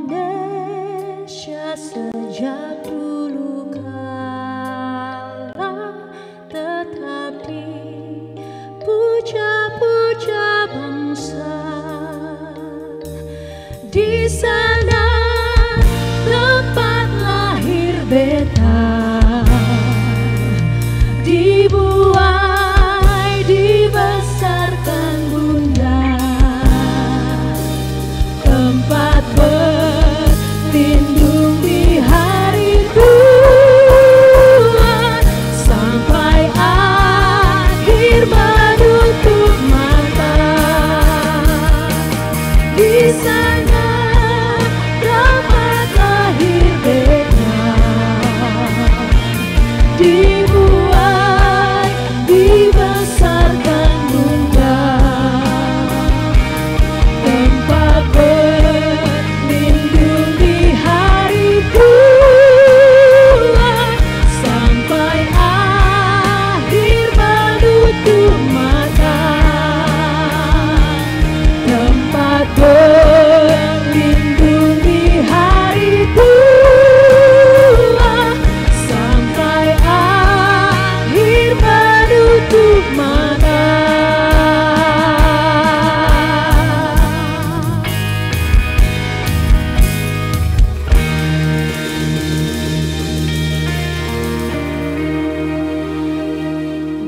Indonesia sejak dulu kala tetap dipuja-puja bangsa. Di sana tempat lahir beta, dibuai dibesarkan bunda, tempat berlindung di hari tua, sampai akhir menutup mata. Di sana tempat lahir beta, dibuai dibesarkan bunda, tempat berlindung di hari tua, sampai akhir menutup mata. Tempat berlindung di hari tua, sampai akhir menutup mata.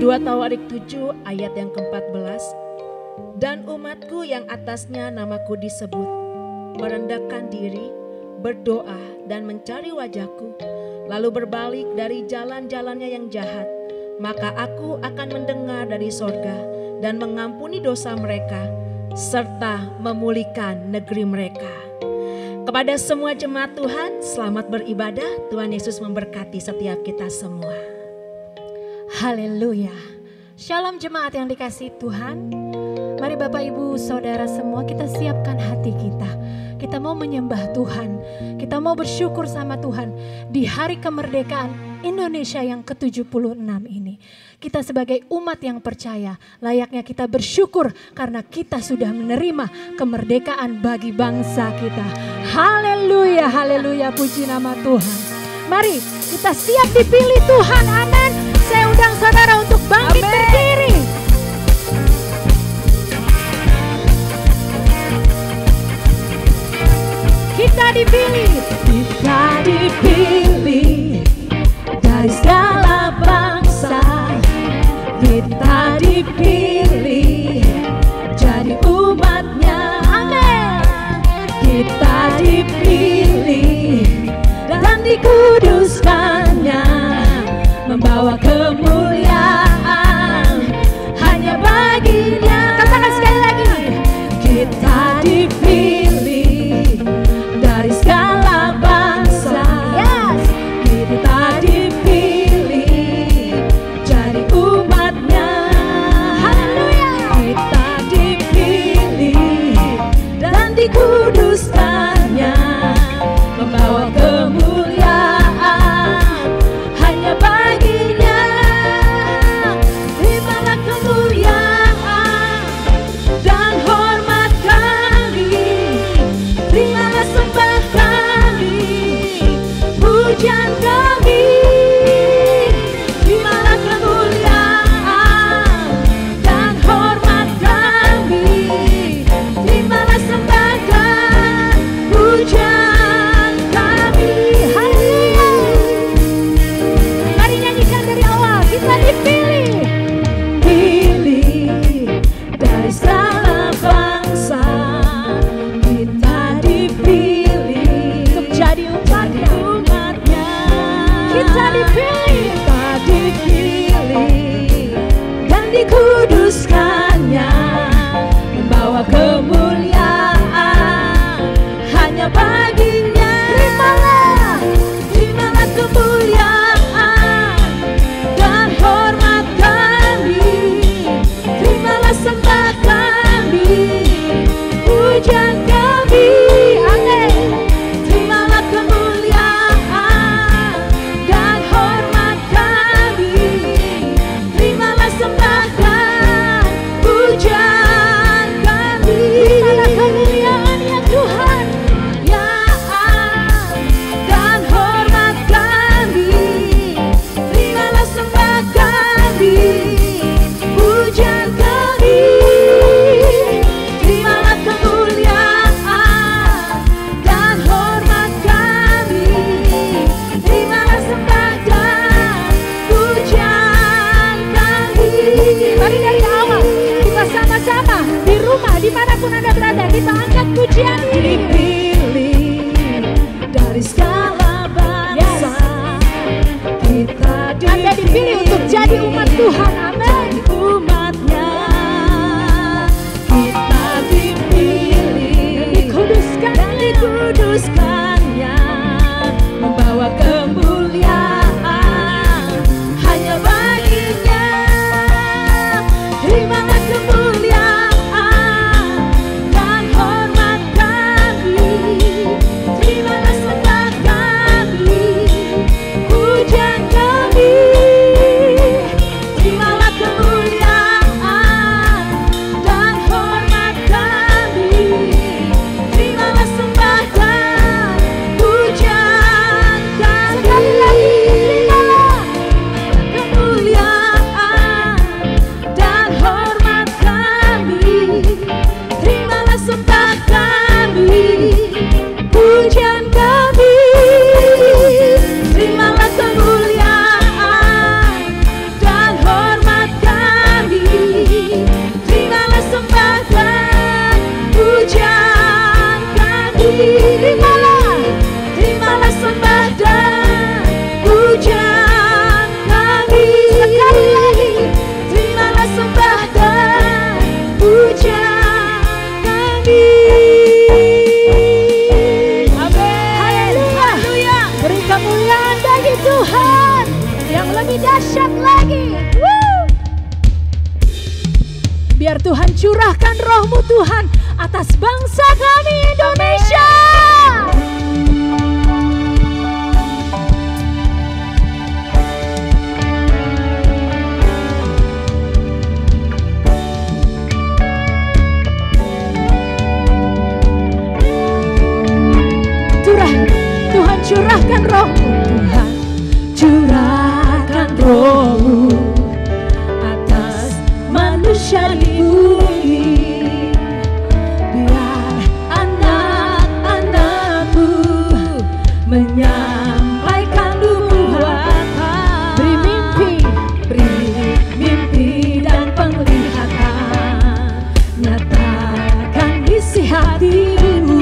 Dua Tawarik 7 ayat yang ke-14. Dan umatku yang atasnya namaku disebut, merendahkan diri, berdoa dan mencari wajahku, lalu berbalik dari jalan-jalannya yang jahat, maka aku akan mendengar dari sorga dan mengampuni dosa mereka, serta memulihkan negeri mereka. Kepada semua jemaat Tuhan, selamat beribadah. Tuhan Yesus memberkati setiap kita semua. Haleluya. Shalom jemaat yang dikasihi Tuhan. Mari Bapak Ibu Saudara semua, kita siapkan hati kita. Kita mau menyembah Tuhan. Kita mau bersyukur sama Tuhan di hari kemerdekaan Indonesia yang ke-76 ini. Kita sebagai umat yang percaya, layaknya kita bersyukur karena kita sudah menerima kemerdekaan bagi bangsa kita. Haleluya, haleluya, puji nama Tuhan. Mari kita siap dipilih Tuhan, amin. Saya undang saudara untuk bangkit berdiri. Kita dipilih dari segala bangsa. Kita dipilih jadi umatnya, amin. Kita dipilih dan dikuduskannya, membawa kemuliaan hanya baginya. Katakan sekali lagi, kita dipilih dari segala bangsa. Yes. Kita dipilih jadi umatnya. Haleluya. Kita dipilih dan dikuduskannya, membawa kemuliaan hanya baginya. Terimalah kemuliaan dan hormat kami, terimalah sembah kami, pujian kami. Terimalah kemuliaan dan hormat kami, terimalah sembah dan pujian kami. Haleluya. Mari nyanyikan dari awal. Kita dipilih, pilih dari segala bangsa. Kita dipilih untuk jadi umatnya. Kita dipilih dan dikuduskannya, membawa ke bersama-sama di rumah dimanapun Anda berada, kita angkat pujian ini. Dipilih dari segala bangsa, kita dipilih. Anda dipilih untuk jadi umat Tuhan, amin. Umatnya kita dipilih, Dikuduskan dan dikuduskannya, membawa kemuliaan hanya baginya. Terimalah kemuliaan dan hormat kami, terimalah sembah kami, pujian kami. Terimalah kemuliaan dan hormat kami, terimalah sembah dan pujian kami. Sekali lagi, terimalah kemuliaan dan hormat kami, terimalah sembah kami, pujian kami. Terimalah kemuliaan dan hormat kami, terimalah sembah dan pujian kami. Terimalah sembah dan pujian kami. Sekali lagi. Terimalah sembah dan pujian kami. Amin. Haleluya. Beri kemuliaan bagi Tuhan yang lebih dahsyat lagi. Woo. Biar Tuhan curahkan roh-Mu Tuhan atas bangsa kami Indonesia. Tuhan curahkan roh-Mu, Tuhan Curahkan roh-Mu atas manusia di bumi, biar anak-anak-Mu menyampaikan nubuatan. Beri mimpi dan penglihatan, nyatakan isi hati-Mu,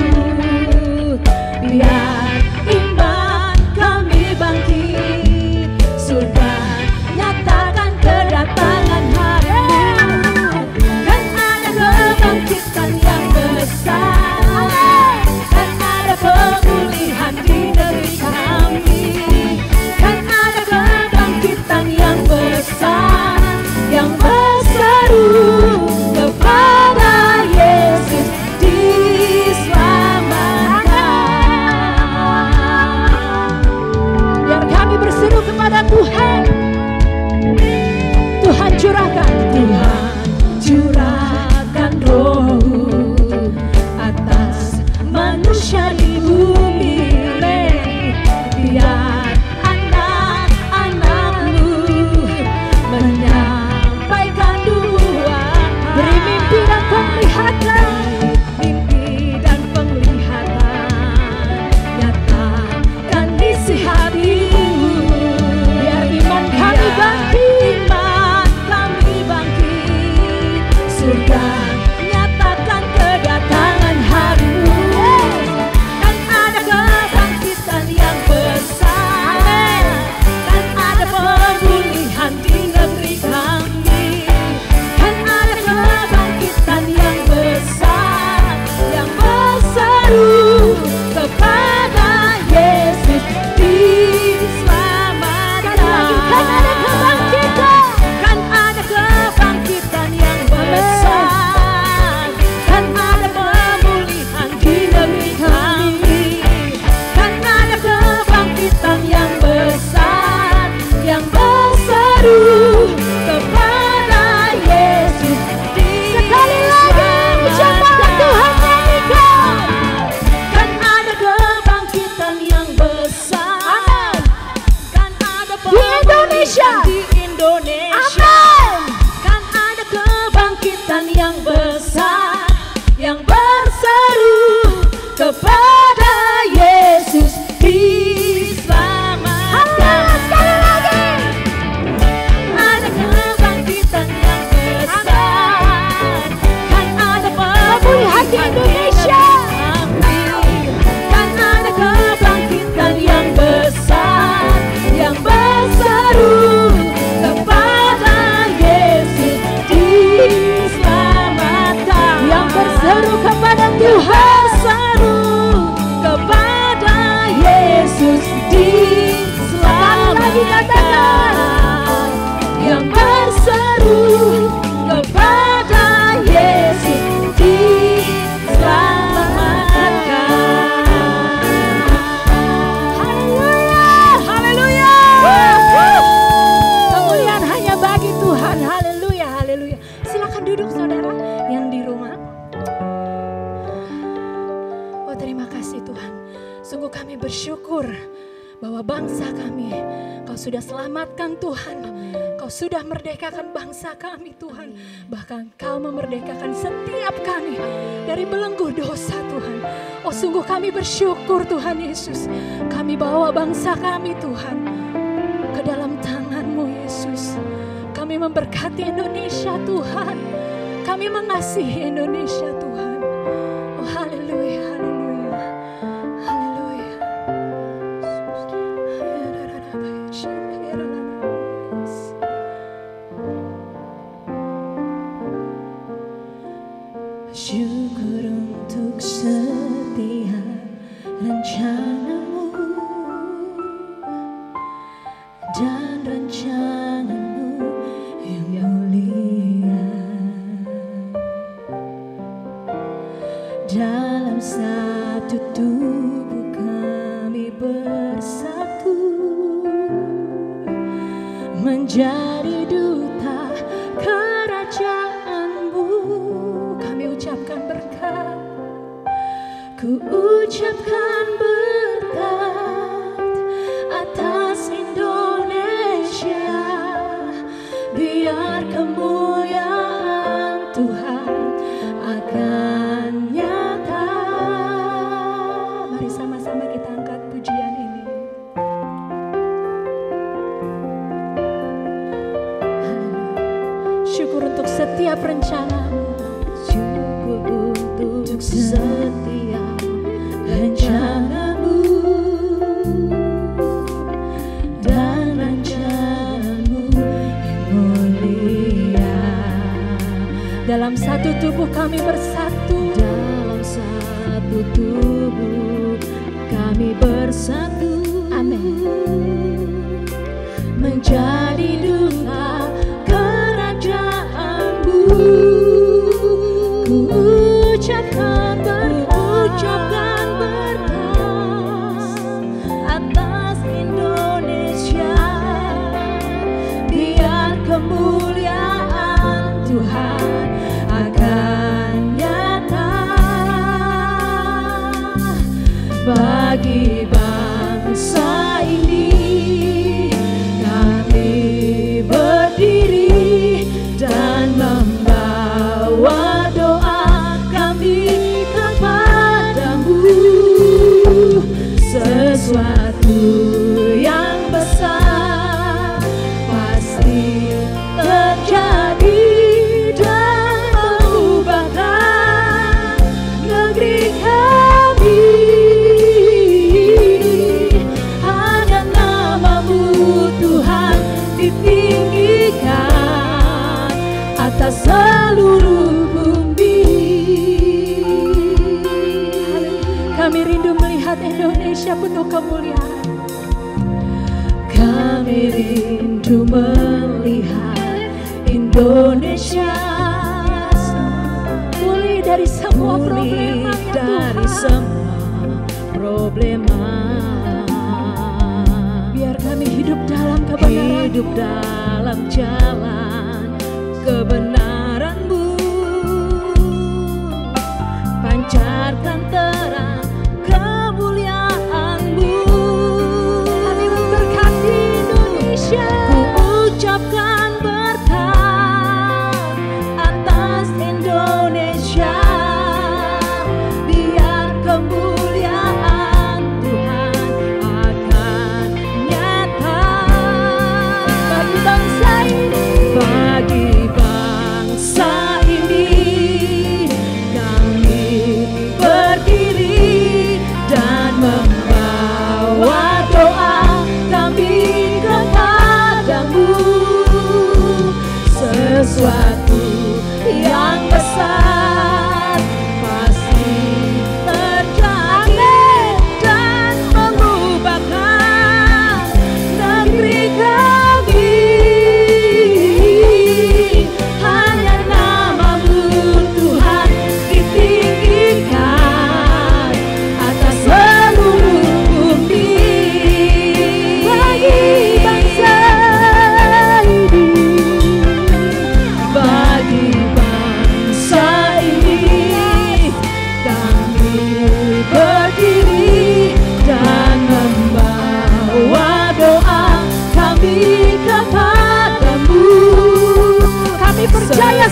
biar iman kami bangkit, sudah nyatakan kedatangan hari-Mu. Kan ada kebangkitan yang besar, kan ada pemulihan di negeri kami, kan ada kebangkitan yang besar, yang berseru kepada Yesus diselamatkan. biar kami berseru kepada Tuhan. Tuhan curahkan, Curahkan roh-Mu atas manusia di bumi, biar anak-anak-Mu menyampaikan nubuatan. beri mimpi dan penglihatan. Mimpi dan penglihatan, nyatakan isi hati-Mu, Biar iman kami bangkit. iman kami bangkit, sudah nyatakan kedatangan hari-Mu. Kan ada kebangkitan yang besar, kan ada pemulihan di negeri kami, kan ada kebangkitan yang besar, bersyukur bahwa bangsa kami Kau sudah selamatkan Tuhan. Kau sudah merdekakan bangsa kami Tuhan. Bahkan Kau memerdekakan setiap kami dari belenggu dosa Tuhan. Oh sungguh kami bersyukur Tuhan Yesus. Kami bawa bangsa kami Tuhan ke dalam tangan-Mu Yesus. Kami memberkati Indonesia Tuhan. Kami mengasihi Indonesia Tuhan. Oh haleluya, haleluya, haleluya. Syukur untuk setiap rencana-Mu dan rencana-Mu yang mulia. Dalam satu tubuh kami bersatu, menjadi duta kerajaan-Mu. Kami ucapkan berkat, ku ucapkan berkat atas Indonesia. Biar kemuliaan Tuhan akan nyata. Mari sama-sama kita angkat pujian ini. Syukur untuk setiap rencana-Mu. Syukur untuk setiap rencana-Mu dan rencana-Mu yang mulia. Dalam satu tubuh kami bersatu. Dalam satu tubuh kami bersatu. Amin. Menjadi duta kerajaan-Mu. Ku ucapkan berkat atas Indonesia. Biar kemuliaan Tuhan akan nyata bagi bangsa ini. Kami berdiri dan membawa doa kami kepadamu. Sesuatu yang besar pasti terjadi dan mengubahkan negeri kami. Hanya nama-Mu Tuhan ditinggikan atas seluruh bumi. Kami rindu melihat Indonesia penuh kemuliaan. Kami rindu melihat Indonesia Pulih dari semua problema ya dari Tuhan. semua problema. Biar kami hidup dalam kebenaran. Hidup dalam jalan kebenaran-Mu. Pancarkan terang kemuliaan-Mu. Kami memberkati Indonesia. Ku ucapkan berkat atas Indonesia. Biar kemuliaan Tuhan akan nyata Bagi bangsa ini. bagi bangsa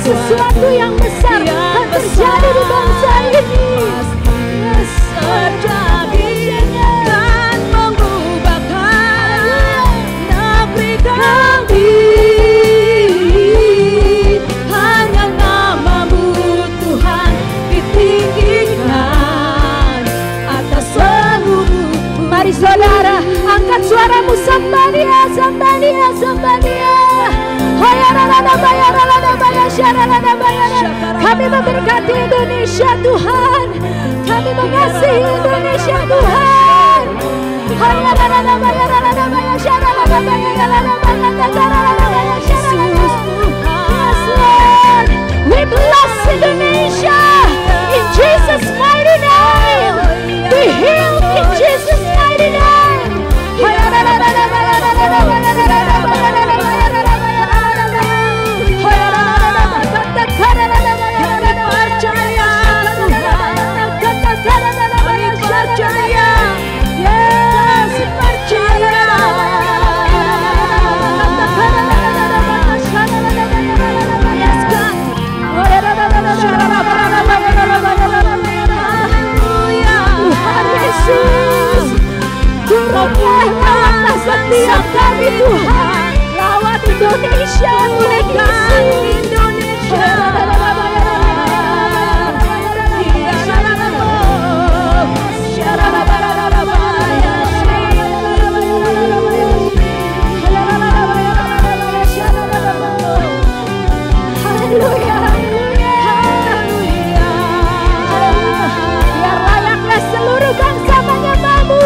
sesuatu yang besar akan terjadi di bangsa ini. Yes, terjadi dan mengubahkan negeri kami. Hanya nama-Mu Tuhan ditinggikan atas seluruh. Mari saudara, angkat suaramu, Sambania, Sambania, Sambania. Kami memberkati Indonesia Tuhan, kami mengasihi Indonesia Tuhan. Yes Lord, we bless Indonesia in Jesus' mighty name. Be healed in Jesus' mighty name. Turunlah setiap kami Tuhan, lawat Indonesia, mulaikan Indonesia. Haleluya, haleluya. Biar layaklah seluruh bangsa menyembah-Mu.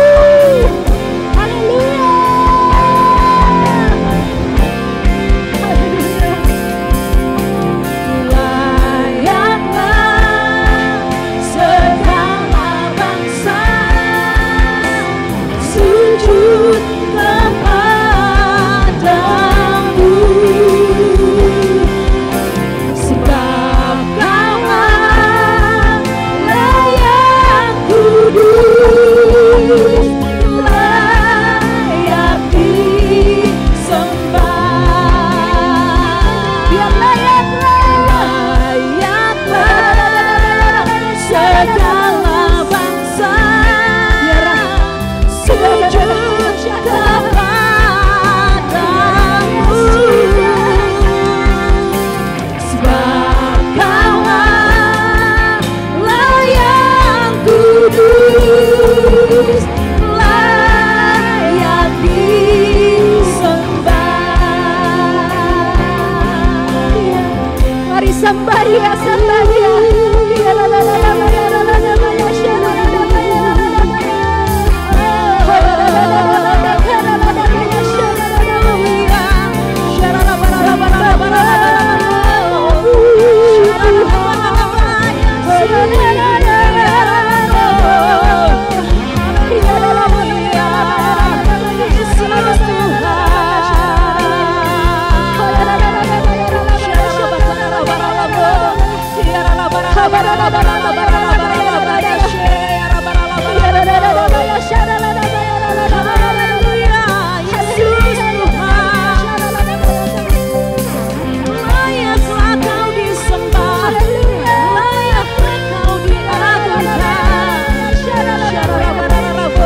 Haleluya. Layaklah segala bangsa sujud kepadamu, sebab Kaulah layak kudus, layak disembah. Biar layaklah segala bangsa sujud kepadamu, sebab Kaulah layak kudus, layak disembah. Mari Sambania, Sambania.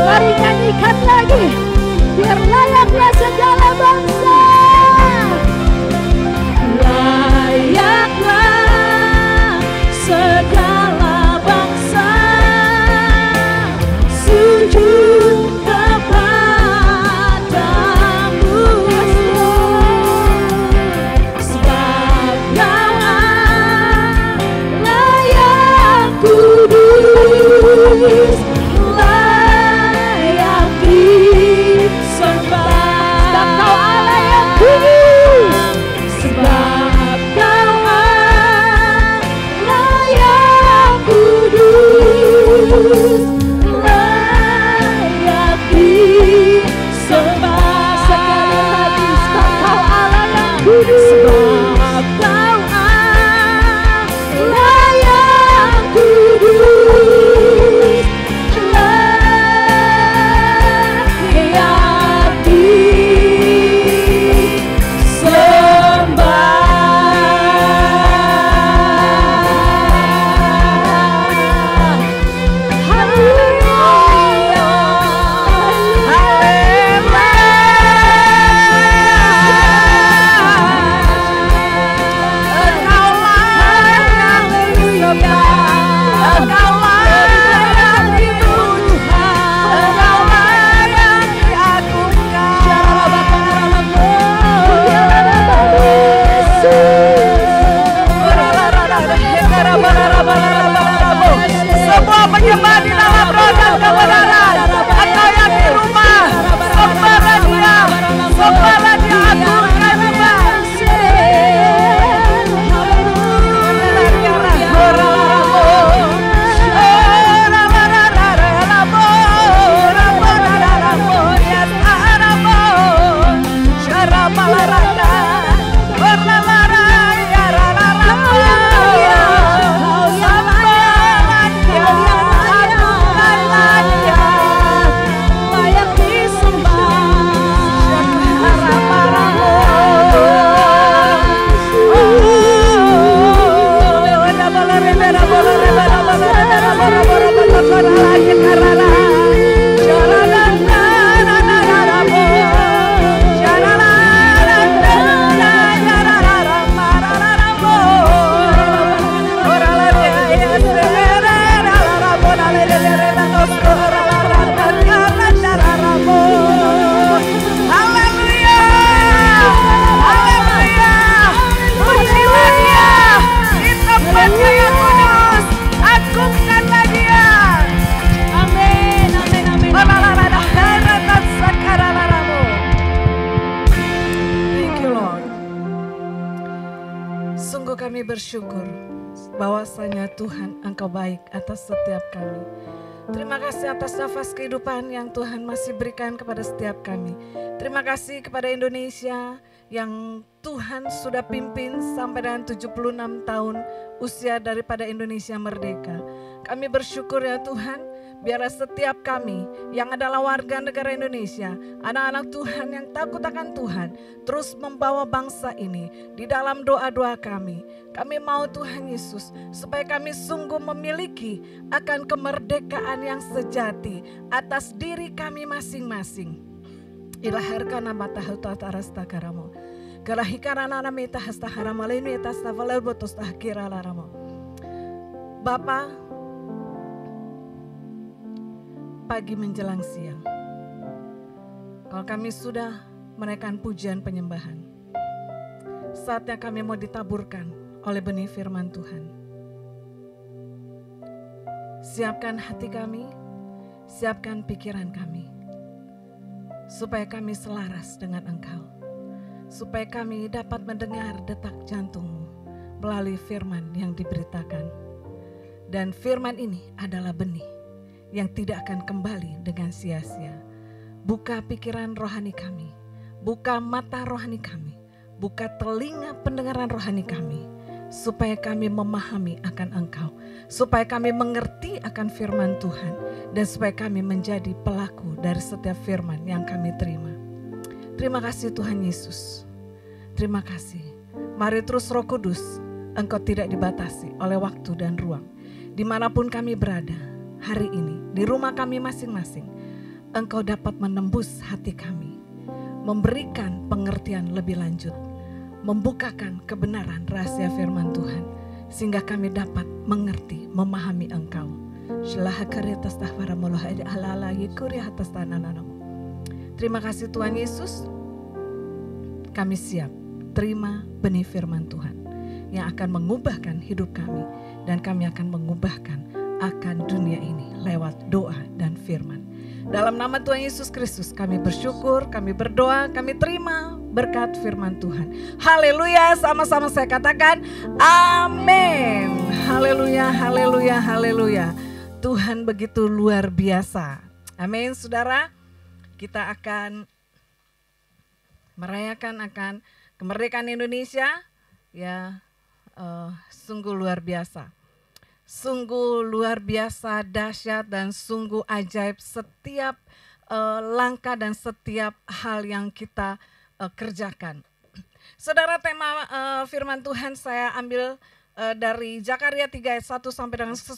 Mari nyanyikan lagi, biar layaklah segala bangsa. Layaklah segala Kami bersyukur bahwasanya Tuhan Engkau baik atas setiap kami. Terima kasih atas nafas kehidupan yang Tuhan masih berikan kepada setiap kami. Terima kasih kepada Indonesia yang Tuhan sudah pimpin sampai dengan 76 tahun usia daripada Indonesia merdeka. Kami bersyukur ya Tuhan, biarlah setiap kami yang adalah warga negara Indonesia, anak-anak Tuhan yang takut akan Tuhan, terus membawa bangsa ini di dalam doa-doa kami. Kami mau Tuhan Yesus, supaya kami sungguh memiliki akan kemerdekaan yang sejati atas diri kami masing-masing. Ilahirkan nama tahutatara karamo. Kalahikarana namita hastaharama lenu etastavalel botos tahkira laramo. Bapa, pagi menjelang siang, kalau kami sudah menaikkan pujian penyembahan, saatnya kami mau ditaburkan oleh benih firman Tuhan. Siapkan hati kami, siapkan pikiran kami, supaya kami selaras dengan Engkau, supaya kami dapat mendengar detak jantungmu melalui firman yang diberitakan. Dan firman ini adalah benih yang tidak akan kembali dengan sia-sia. Buka pikiran rohani kami, buka mata rohani kami, buka telinga pendengaran rohani kami, supaya kami memahami akan Engkau, supaya kami mengerti akan firman Tuhan, dan supaya kami menjadi pelaku dari setiap firman yang kami terima. Terima kasih Tuhan Yesus, terima kasih. Mari terus Roh Kudus, Engkau tidak dibatasi oleh waktu dan ruang. Dimanapun kami berada hari ini, di rumah kami masing-masing, Engkau dapat menembus hati kami, memberikan pengertian lebih lanjut, membukakan kebenaran rahasia firman Tuhan, sehingga kami dapat mengerti, memahami Engkau. Terima kasih Tuhan Yesus, kami siap terima benih firman Tuhan yang akan mengubahkan hidup kami, dan kami akan mengubahkan akan dunia ini lewat doa dan firman. Dalam nama Tuhan Yesus Kristus kami bersyukur, kami berdoa, kami terima berkat firman Tuhan. Haleluya, sama-sama saya katakan amin. Haleluya, haleluya, haleluya. Tuhan begitu luar biasa. Amin saudara. Kita akan merayakan akan kemerdekaan Indonesia. Ya, sungguh luar biasa. Sungguh luar biasa, dahsyat dan sungguh ajaib setiap langkah dan setiap hal yang kita kerjakan. Saudara, tema firman Tuhan saya ambil dari Zakaria 3 ayat 1 sampai dengan 10,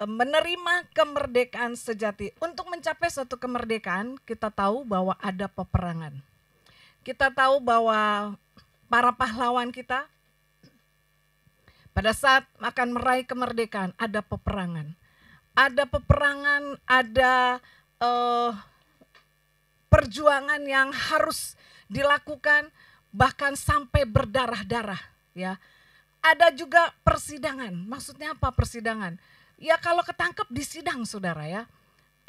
menerima kemerdekaan sejati. Untuk mencapai suatu kemerdekaan, kita tahu bahwa ada peperangan. Kita tahu bahwa para pahlawan kita pada saat akan meraih kemerdekaan ada peperangan. Ada peperangan, ada perjuangan yang harus dilakukan bahkan sampai berdarah-darah ya. Ada juga persidangan. Maksudnya apa persidangan? Ya kalau ketangkep disidang saudara ya.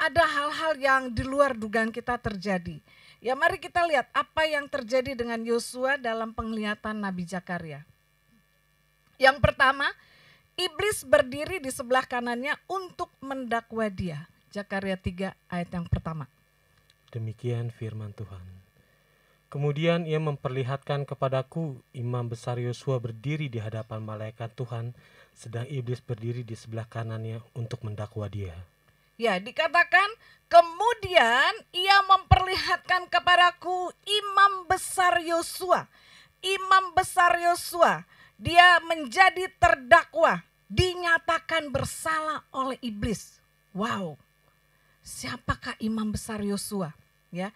Ada hal-hal yang di luar dugaan kita terjadi. Ya mari kita lihat apa yang terjadi dengan Yosua dalam penglihatan Nabi Zakaria. Yang pertama, iblis berdiri di sebelah kanannya untuk mendakwa dia. Zakaria 3 ayat yang pertama. Demikian firman Tuhan. Kemudian ia memperlihatkan kepadaku imam besar Yosua berdiri di hadapan malaikat Tuhan, sedang iblis berdiri di sebelah kanannya untuk mendakwa dia. Ya, dikatakan kemudian ia memperlihatkan kepadaku imam besar Yosua. Imam besar Yosua. Dia menjadi terdakwa dinyatakan bersalah oleh iblis. Wow, siapakah imam besar Yosua? Ya,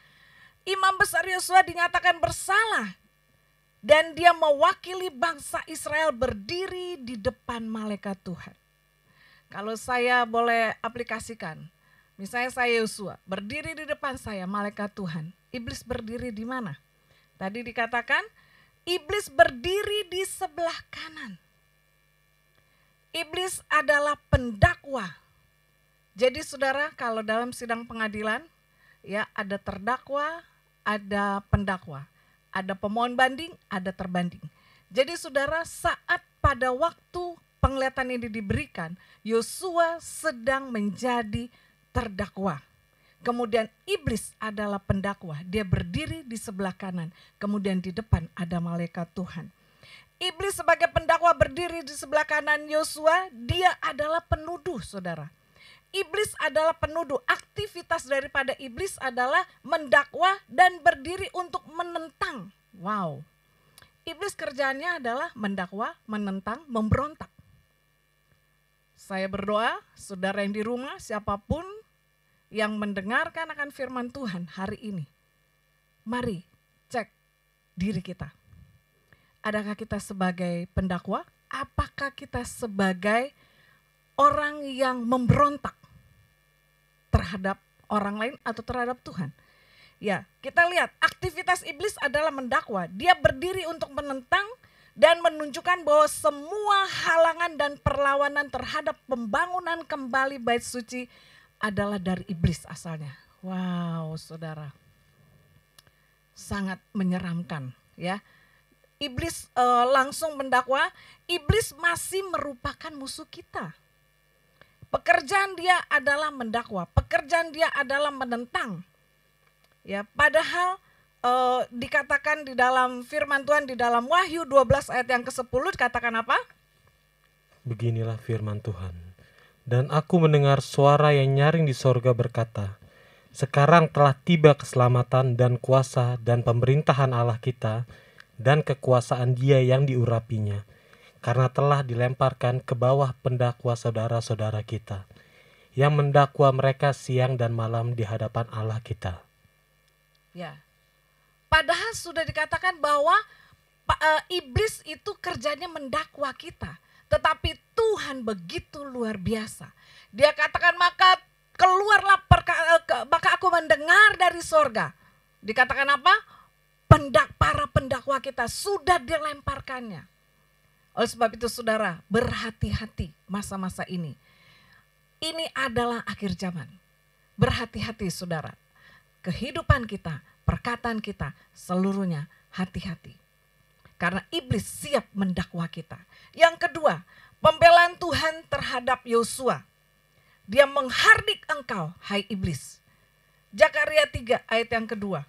imam besar Yosua dinyatakan bersalah dan dia mewakili bangsa Israel berdiri di depan malaikat Tuhan. Kalau saya boleh aplikasikan, misalnya saya Yosua, berdiri di depan saya malaikat Tuhan. Iblis berdiri di mana? Tadi dikatakan iblis berdiri di sebelah kanan. Iblis adalah pendakwa. Jadi saudara, kalau dalam sidang pengadilan, ya ada terdakwa, ada pendakwa. Ada pemohon banding, ada terbanding. Jadi saudara, saat pada waktu penglihatan ini diberikan, Yosua sedang menjadi terdakwa. Kemudian iblis adalah pendakwa, dia berdiri di sebelah kanan. Kemudian di depan ada malaikat Tuhan. Iblis sebagai pendakwa berdiri di sebelah kanan Yosua, dia adalah penuduh saudara. Iblis adalah penuduh, aktivitas daripada iblis adalah mendakwa dan berdiri untuk menentang. Wow, iblis kerjanya adalah mendakwa, menentang, memberontak. Saya berdoa, saudara yang di rumah, siapapun yang mendengarkan akan firman Tuhan hari ini, mari cek diri kita. Adakah kita sebagai pendakwa? Apakah kita sebagai orang yang memberontak terhadap orang lain atau terhadap Tuhan? Ya, kita lihat aktivitas iblis adalah mendakwa. Dia berdiri untuk menentang dan menunjukkan bahwa semua halangan dan perlawanan terhadap pembangunan kembali bait suci adalah dari iblis asalnya. Wow, saudara. Sangat menyeramkan, ya. Iblis langsung mendakwa, iblis masih merupakan musuh kita. Pekerjaan dia adalah mendakwa, pekerjaan dia adalah menentang. Ya, padahal dikatakan di dalam firman Tuhan di dalam Wahyu 12 ayat yang ke-10 dikatakan apa? Beginilah firman Tuhan. Dan aku mendengar suara yang nyaring di sorga berkata, sekarang telah tiba keselamatan dan kuasa dan pemerintahan Allah kita dan kekuasaan Dia yang diurapinya, karena telah dilemparkan ke bawah pendakwa saudara-saudara kita, yang mendakwa mereka siang dan malam di hadapan Allah kita. Ya, padahal sudah dikatakan bahwa iblis itu kerjanya mendakwa kita. Tetapi Tuhan begitu luar biasa. Dia katakan maka keluarlah, maka aku mendengar dari sorga. Dikatakan apa? Para pendakwa kita sudah dilemparkannya. Oleh sebab itu saudara, berhati-hati masa-masa ini. Ini adalah akhir zaman. Berhati-hati saudara. Kehidupan kita, perkataan kita, seluruhnya hati-hati. Karena iblis siap mendakwa kita. Yang kedua, pembelaan Tuhan terhadap Yosua. Dia menghardik engkau, hai iblis. Zakaria 3 ayat yang kedua.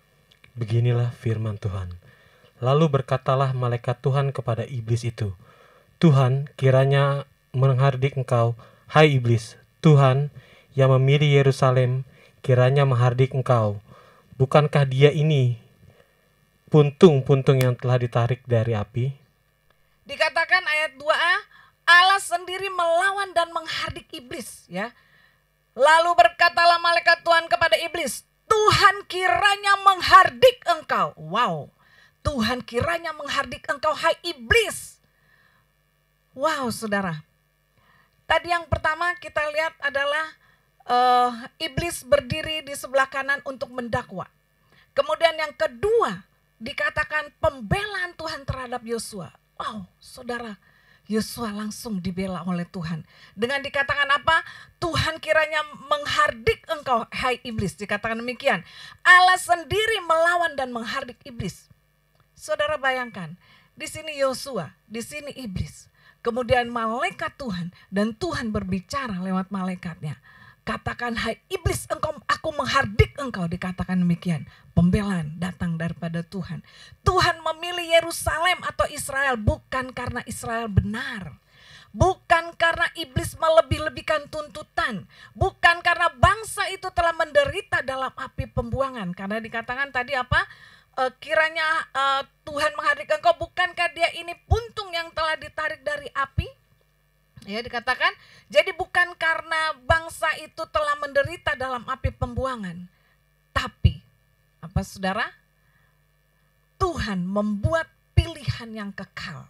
Beginilah firman Tuhan. Lalu berkatalah malaikat Tuhan kepada iblis itu, Tuhan kiranya menghardik engkau, hai iblis. Tuhan yang memilih Yerusalem kiranya menghardik engkau. Bukankah dia ini puntung-puntung yang telah ditarik dari api? Dikatakan ayat 2a, Allah sendiri melawan dan menghardik iblis, ya. Lalu berkatalah malaikat Tuhan kepada iblis, Tuhan kiranya menghardik engkau. Wow, Tuhan kiranya menghardik engkau, hai iblis. Wow, saudara. Tadi yang pertama kita lihat adalah iblis berdiri di sebelah kanan untuk mendakwa. Kemudian yang kedua dikatakan pembelaan Tuhan terhadap Yosua. Wow, saudara, Yosua langsung dibela oleh Tuhan. Dengan dikatakan apa? Tuhan kiranya menghardik engkau, hai iblis. Dikatakan demikian. Allah sendiri melawan dan menghardik iblis. Saudara bayangkan, di sini Yosua, di sini iblis. Kemudian malaikat Tuhan dan Tuhan berbicara lewat malaikatnya. Katakan, hai iblis, aku menghardik engkau, dikatakan demikian. Pembelaan datang daripada Tuhan. Tuhan memilih Yerusalem atau Israel bukan karena Israel benar. Bukan karena iblis melebih-lebihkan tuntutan. Bukan karena bangsa itu telah menderita dalam api pembuangan. Karena dikatakan tadi apa? Kiranya Tuhan menghardik engkau, bukankah dia ini puntung yang telah ditarik dari api? Ya, dikatakan, jadi bukan karena bangsa itu telah menderita dalam api pembuangan, tapi apa saudara? Tuhan membuat pilihan yang kekal,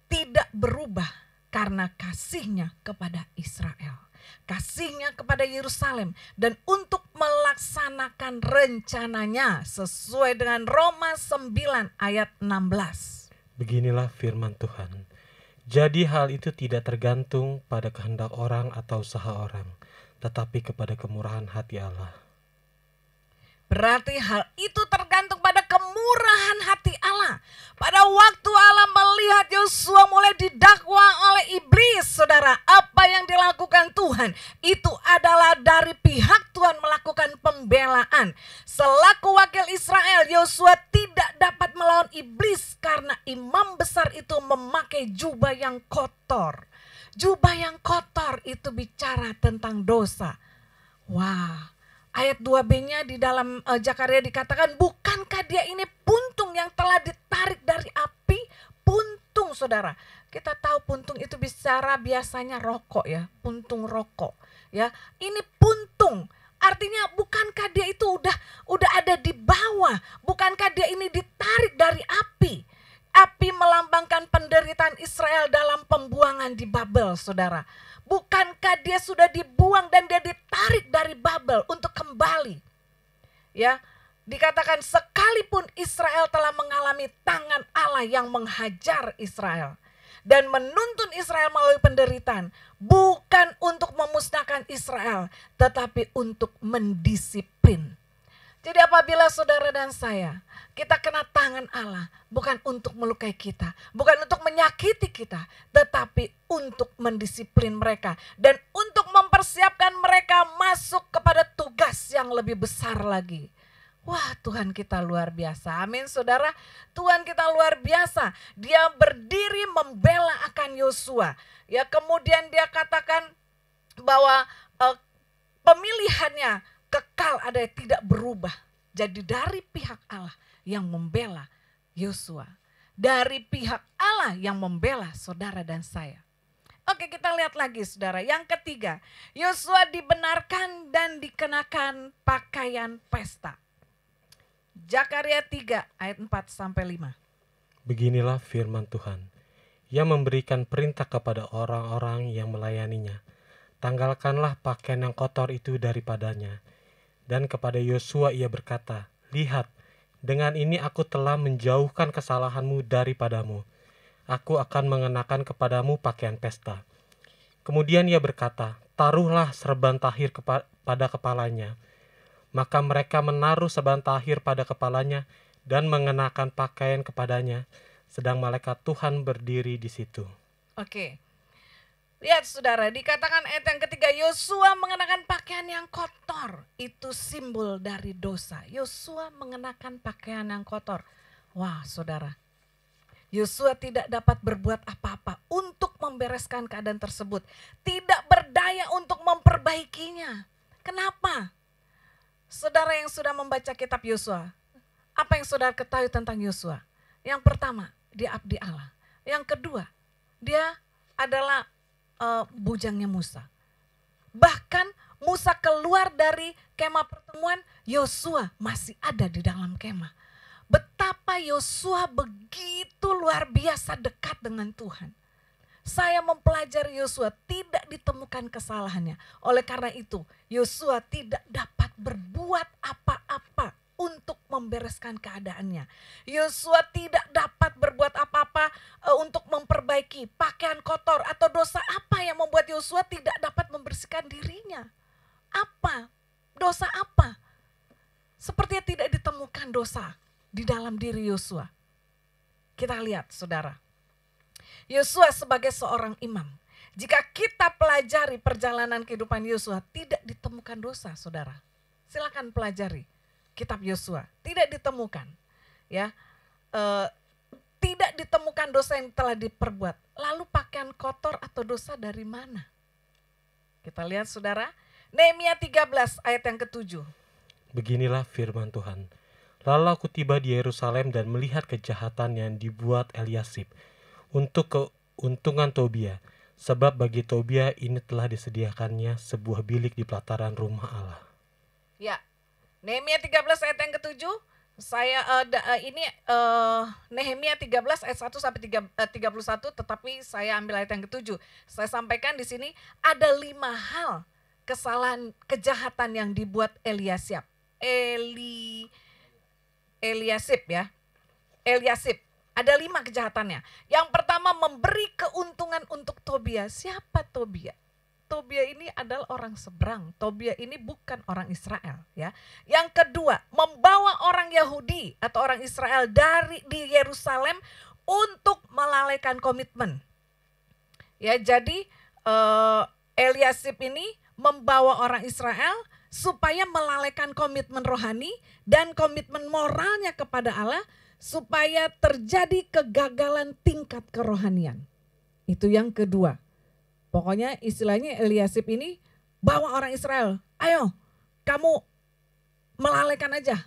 tidak berubah karena kasihnya kepada Israel, kasihnya kepada Yerusalem, dan untuk melaksanakan rencananya sesuai dengan Roma 9 ayat 16. Beginilah firman Tuhan. Jadi hal itu tidak tergantung pada kehendak orang atau usaha orang, tetapi kepada kemurahan hati Allah. Berarti hal itu tergantung pada kemurahan hati Allah. Pada waktu Allah melihat Yosua mulai didakwa oleh iblis, saudara, apa yang dilakukan Tuhan itu adalah dari pihak Tuhan melakukan pembelaan. Selaku wakil Israel, Yosua tidak dapat melawan iblis karena imam besar itu memakai jubah yang kotor. Jubah yang kotor itu bicara tentang dosa. Wah. Ayat 2b-nya di dalam Zakaria dikatakan, bukankah dia ini puntung yang telah ditarik dari api? Puntung, saudara. Kita tahu puntung itu biasanya rokok ya, puntung rokok ya. Ini puntung. Artinya bukankah dia itu udah ada di bawah? Bukankah dia ini ditarik dari api? Api melambangkan penderitaan Israel dalam pembuangan di Babel, saudara. Bukankah dia sudah dibuang dan dia ditarik dari Babel untuk kembali? Ya, dikatakan sekalipun Israel telah mengalami tangan Allah yang menghajar Israel dan menuntun Israel melalui penderitaan, bukan untuk memusnahkan Israel, tetapi untuk mendisiplin. Jadi apabila saudara dan saya, kita kena tangan Allah, bukan untuk melukai kita, bukan untuk menyakiti kita, tetapi untuk mendisiplin mereka dan untuk mempersiapkan mereka masuk kepada tugas yang lebih besar lagi. Wah, Tuhan kita luar biasa. Amin, saudara. Tuhan kita luar biasa. Dia berdiri membela akan Yosua. Ya, kemudian dia katakan bahwa pemilihannya kekal, ada yang tidak berubah. Jadi dari pihak Allah yang membela Yosua, dari pihak Allah yang membela saudara dan saya. Oke, kita lihat lagi saudara. Yang ketiga, Yosua dibenarkan dan dikenakan pakaian pesta. Zakaria 3 ayat 4-5. Beginilah firman Tuhan. Ia memberikan perintah kepada orang-orang yang melayaninya. Tanggalkanlah pakaian yang kotor itu daripadanya. Dan kepada Yosua ia berkata, lihat, dengan ini aku telah menjauhkan kesalahanmu daripadamu. Aku akan mengenakan kepadamu pakaian pesta. Kemudian ia berkata, taruhlah serban tahir pada kepalanya. Maka mereka menaruh serban tahir pada kepalanya dan mengenakan pakaian kepadanya, sedang malaikat Tuhan berdiri di situ. Oke. Lihat saudara, dikatakan ayat yang ketiga, Yosua mengenakan pakaian yang kotor. Itu simbol dari dosa. Yosua mengenakan pakaian yang kotor. Wah saudara, Yosua tidak dapat berbuat apa-apa untuk membereskan keadaan tersebut. Tidak berdaya untuk memperbaikinya. Kenapa? Saudara yang sudah membaca kitab Yosua, apa yang saudara ketahui tentang Yosua? Yang pertama, dia abdi Allah. Yang kedua, dia adalah bujangnya Musa. Bahkan Musa keluar dari kemah pertemuan, Yosua masih ada di dalam kemah. Betapa Yosua begitu luar biasa dekat dengan Tuhan. Saya mempelajari Yosua, tidak ditemukan kesalahannya. Oleh karena itu, Yosua tidak dapat berbuat apa-apa untuk membereskan keadaannya. Yosua tidak dapat berbuat apa-apa untuk memperbaiki pakaian kotor atau dosa apa yang membuat Yosua tidak dapat membersihkan dirinya. Apa? Dosa apa? Sepertinya tidak ditemukan dosa di dalam diri Yosua. Kita lihat saudara. Yosua sebagai seorang imam. Jika kita pelajari perjalanan kehidupan Yosua, tidak ditemukan dosa saudara. Silakan pelajari kitab Yosua, tidak ditemukan, ya, tidak ditemukan dosa yang telah diperbuat. Lalu pakaian kotor atau dosa dari mana? Kita lihat saudara, Nehemia 13 ayat yang ke-7. Beginilah firman Tuhan. Lalu aku tiba di Yerusalem dan melihat kejahatan yang dibuat Eliasib untuk keuntungan Tobia, Sebab bagi Tobia ini telah disediakannya sebuah bilik di pelataran rumah Allah. Ya, Nehemia 13 ayat yang ke-7. Nehemia 13 ayat 1 sampai 31, tetapi saya ambil ayat yang ke-7. Saya sampaikan di sini ada 5 hal kesalahan kejahatan yang dibuat Eliasib. Eliasib. Ada 5 kejahatannya. Yang pertama, memberi keuntungan untuk Tobia. Siapa Tobia? Tobia ini adalah orang seberang. Tobia ini bukan orang Israel, ya. Yang kedua, membawa orang Yahudi atau orang Israel di Yerusalem untuk melalaikan komitmen. Ya, jadi Eliasib ini membawa orang Israel supaya melalaikan komitmen rohani dan komitmen moralnya kepada Allah, supaya terjadi kegagalan tingkat kerohanian. Itu yang kedua. Pokoknya istilahnya Eliasib ini bawa orang Israel, ayo kamu melalaikan aja,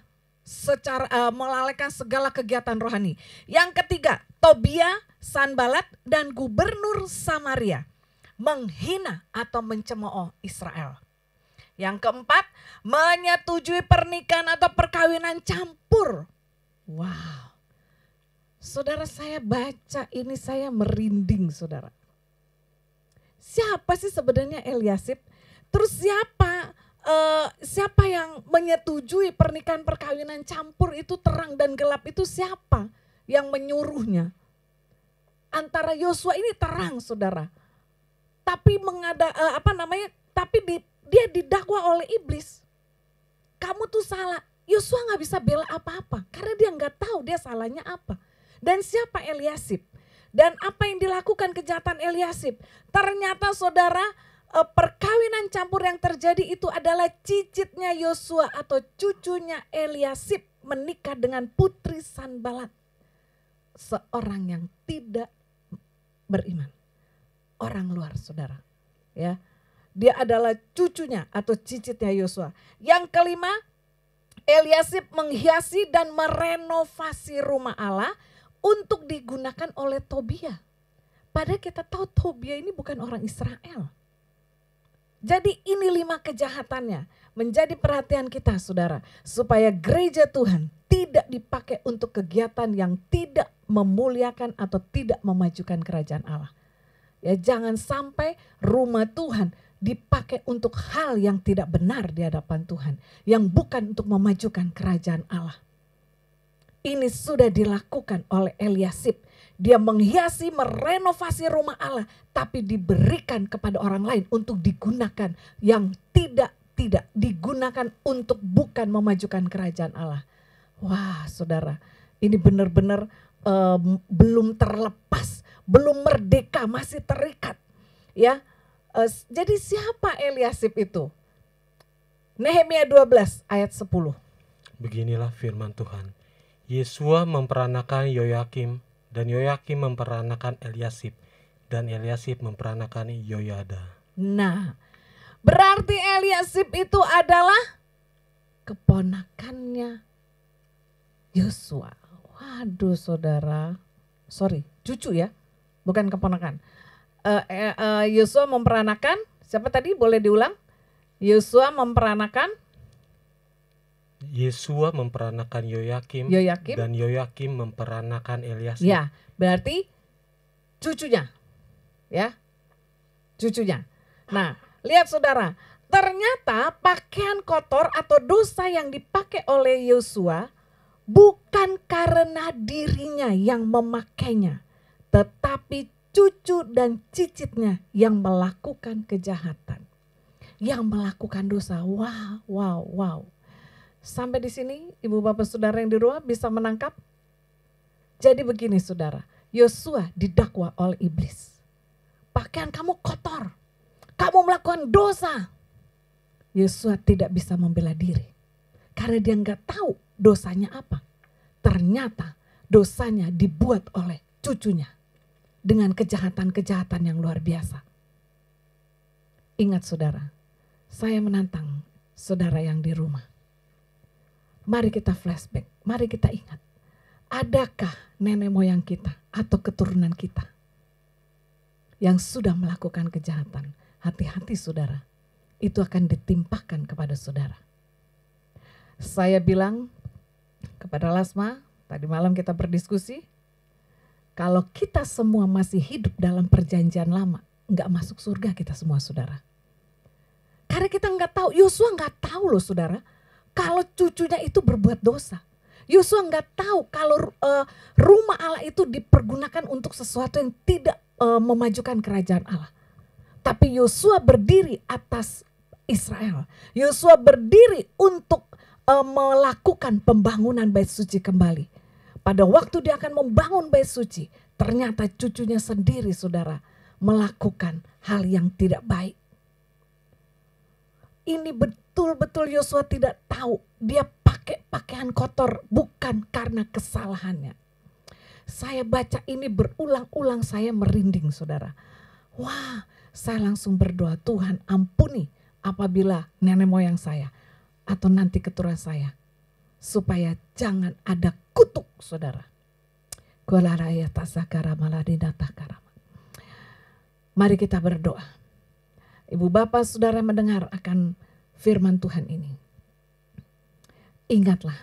melalaikan segala kegiatan rohani. Yang ketiga, Tobia, Sanbalat, dan gubernur Samaria menghina atau mencemooh Israel. Yang keempat, menyetujui pernikahan atau perkawinan campur. Wow, saudara, saya baca ini saya merinding, saudara. Siapa sih sebenarnya Eliasib? Terus siapa yang menyetujui pernikahan perkawinan campur itu, terang dan gelap itu siapa yang menyuruhnya? Antara Yosua ini terang, saudara. Tapi dia didakwa oleh iblis. Kamu tuh salah. Yosua nggak bisa bela apa-apa karena dia nggak tahu dia salahnya apa. Dan siapa Eliasib? Dan apa yang dilakukan kejahatan Eliasib? Ternyata saudara, perkawinan campur yang terjadi itu adalah cicitnya Yosua atau cucunya Eliasib menikah dengan putri Sanbalat. Seorang yang tidak beriman. Orang luar, saudara. Ya, dia adalah cucunya atau cicitnya Yosua. Yang kelima, Eliasib menghiasi dan merenovasi rumah Allah untuk digunakan oleh Tobia. Padahal kita tahu Tobia ini bukan orang Israel. Jadi ini 5 kejahatannya. Menjadi perhatian kita, saudara. Supaya gereja Tuhan tidak dipakai untuk kegiatan yang tidak memuliakan atau tidak memajukan kerajaan Allah. Ya, jangan sampai rumah Tuhan dipakai untuk hal yang tidak benar di hadapan Tuhan. Yang bukan untuk memajukan kerajaan Allah. Ini sudah dilakukan oleh Eliasib. Dia menghiasi, merenovasi rumah Allah, tapi diberikan kepada orang lain untuk digunakan yang tidak digunakan untuk bukan memajukan kerajaan Allah. Wah, saudara, ini benar-benar belum terlepas, belum merdeka, masih terikat. Ya, jadi siapa Eliasib itu? Nehemia 12 ayat 10. Beginilah firman Tuhan. Yesua memperanakan Yoyakim, dan Yoyakim memperanakan Eliasib, dan Eliasib memperanakan Yoyada. Nah, berarti Eliasib itu adalah keponakannya Yosua. Waduh, saudara, cucu ya, bukan keponakan. Yosua memperanakan, siapa tadi, boleh diulang? Yosua memperanakan Yoyakim, dan Yoyakim memperanakan Eliasib. Ya, berarti cucunya. Ya, cucunya. Nah, lihat saudara, ternyata pakaian kotor atau dosa yang dipakai oleh Yosua bukan karena dirinya yang memakainya, tetapi cucu dan cicitnya yang melakukan kejahatan, yang melakukan dosa. Wow. Sampai di sini ibu bapak saudara yang di rumah bisa menangkap? Jadi begini saudara, Yosua didakwa oleh iblis. Pakaian kamu kotor, kamu melakukan dosa. Yosua tidak bisa membela diri karena dia nggak tahu dosanya apa. Ternyata dosanya dibuat oleh cucunya dengan kejahatan-kejahatan yang luar biasa. Ingat saudara, saya menantang saudara yang di rumah. Mari kita flashback, mari kita ingat. Adakah nenek moyang kita atau keturunan kita yang sudah melakukan kejahatan. Hati-hati saudara, itu akan ditimpakan kepada saudara. Saya bilang kepada Lasma, tadi malam kita berdiskusi, kalau kita semua masih hidup dalam perjanjian lama, nggak masuk surga kita semua saudara. Karena kita nggak tahu, Yosua nggak tahu loh saudara, kalau cucunya itu berbuat dosa. Yosua nggak tahu kalau rumah Allah itu dipergunakan untuk sesuatu yang tidak memajukan kerajaan Allah. Tapi Yosua berdiri atas Israel. Yosua berdiri untuk melakukan pembangunan bait suci kembali. Pada waktu dia akan membangun bait suci, ternyata cucunya sendiri saudara melakukan hal yang tidak baik. Ini betul-betul Yosua tidak tahu. Dia pakai pakaian kotor bukan karena kesalahannya. Saya baca ini berulang-ulang, saya merinding saudara. Wah, saya langsung berdoa, Tuhan ampuni apabila nenek moyang saya atau nanti keturunan saya. Supaya jangan ada kutuk saudara. Mari kita berdoa. Ibu bapak saudara mendengar akan firman Tuhan ini. Ingatlah,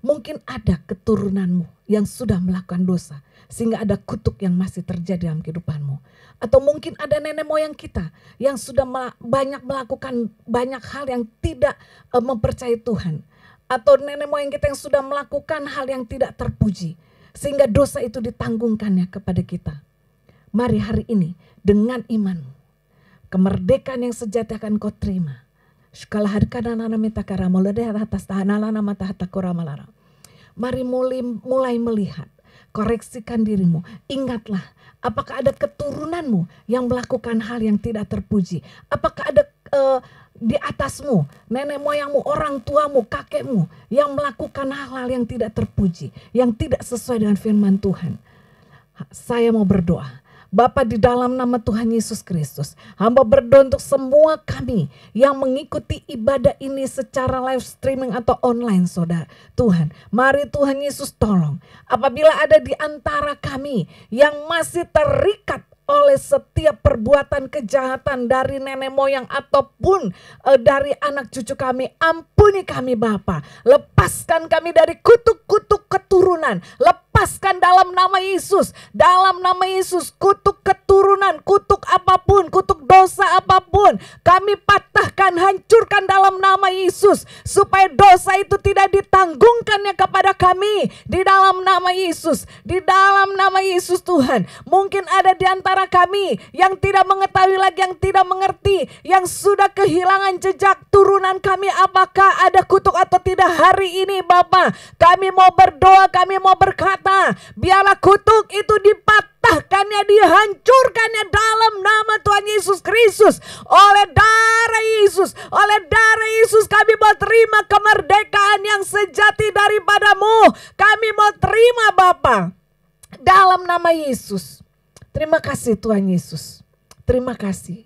mungkin ada keturunanmu yang sudah melakukan dosa. Sehingga ada kutuk yang masih terjadi dalam kehidupanmu. Atau mungkin ada nenek moyang kita yang sudah banyak melakukan banyak hal yang tidak mempercayai Tuhan. Atau nenek moyang kita yang sudah melakukan hal yang tidak terpuji. Sehingga dosa itu ditanggungkannya kepada kita. Mari hari ini dengan imanmu, kemerdekaan yang sejati akan kau terima. Mari mulai melihat, koreksikan dirimu. Ingatlah, apakah ada keturunanmu yang melakukan hal yang tidak terpuji? Apakah ada di atasmu, nenek moyangmu, orang tuamu, kakekmu yang melakukan hal-hal yang tidak terpuji, yang tidak sesuai dengan firman Tuhan? Saya mau berdoa. Bapa, di dalam nama Tuhan Yesus Kristus, hamba berdoa untuk semua kami yang mengikuti ibadah ini secara live streaming atau online saudara. Tuhan, mari Tuhan Yesus tolong. Apabila ada di antara kami yang masih terikat oleh setiap perbuatan kejahatan dari nenek moyang ataupun dari anak cucu kami, ampuni kami Bapa. Lepaskan kami dari kutuk-kutuk keturunan. Lepaskan dalam nama Yesus. Dalam nama Yesus, kutuk keturunan, kutuk apapun, kutuk dosa apapun, kami patahkan, hancurkan dalam nama Yesus. Supaya dosa itu tidak ditanggungkannya kepada kami. Di dalam nama Yesus. Di dalam nama Yesus Tuhan. Mungkin ada di antara kami yang tidak mengetahui lagi, yang tidak mengerti, yang sudah kehilangan jejak turunan kami, apakah ada kutuk atau tidak hari ini Bapa. Kami mau berdoa, kami mau berkata, biarlah kutuk itu dipatahkannya, dihancurkannya dalam nama Tuhan Yesus Kristus. Oleh darah Yesus, oleh darah Yesus kami mau terima kemerdekaan yang sejati daripadamu. Kami mau terima Bapa, dalam nama Yesus. Terima kasih Tuhan Yesus. Terima kasih.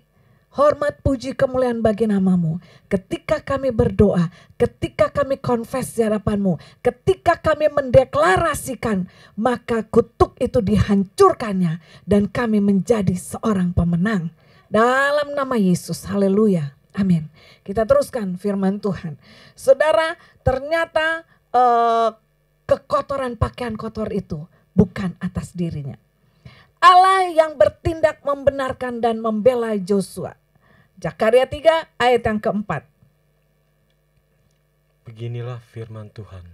Hormat, puji, kemuliaan bagi namamu. Ketika kami berdoa, ketika kami confess di hadapanmu, ketika kami mendeklarasikan, maka kutuk itu dihancurkannya dan kami menjadi seorang pemenang. Dalam nama Yesus, haleluya, amin. Kita teruskan firman Tuhan. Saudara, ternyata kekotoran pakaian kotor itu bukan atas dirinya. Allah yang bertindak membenarkan dan membela Yosua. Zakaria 3 ayat yang keempat. Beginilah firman Tuhan.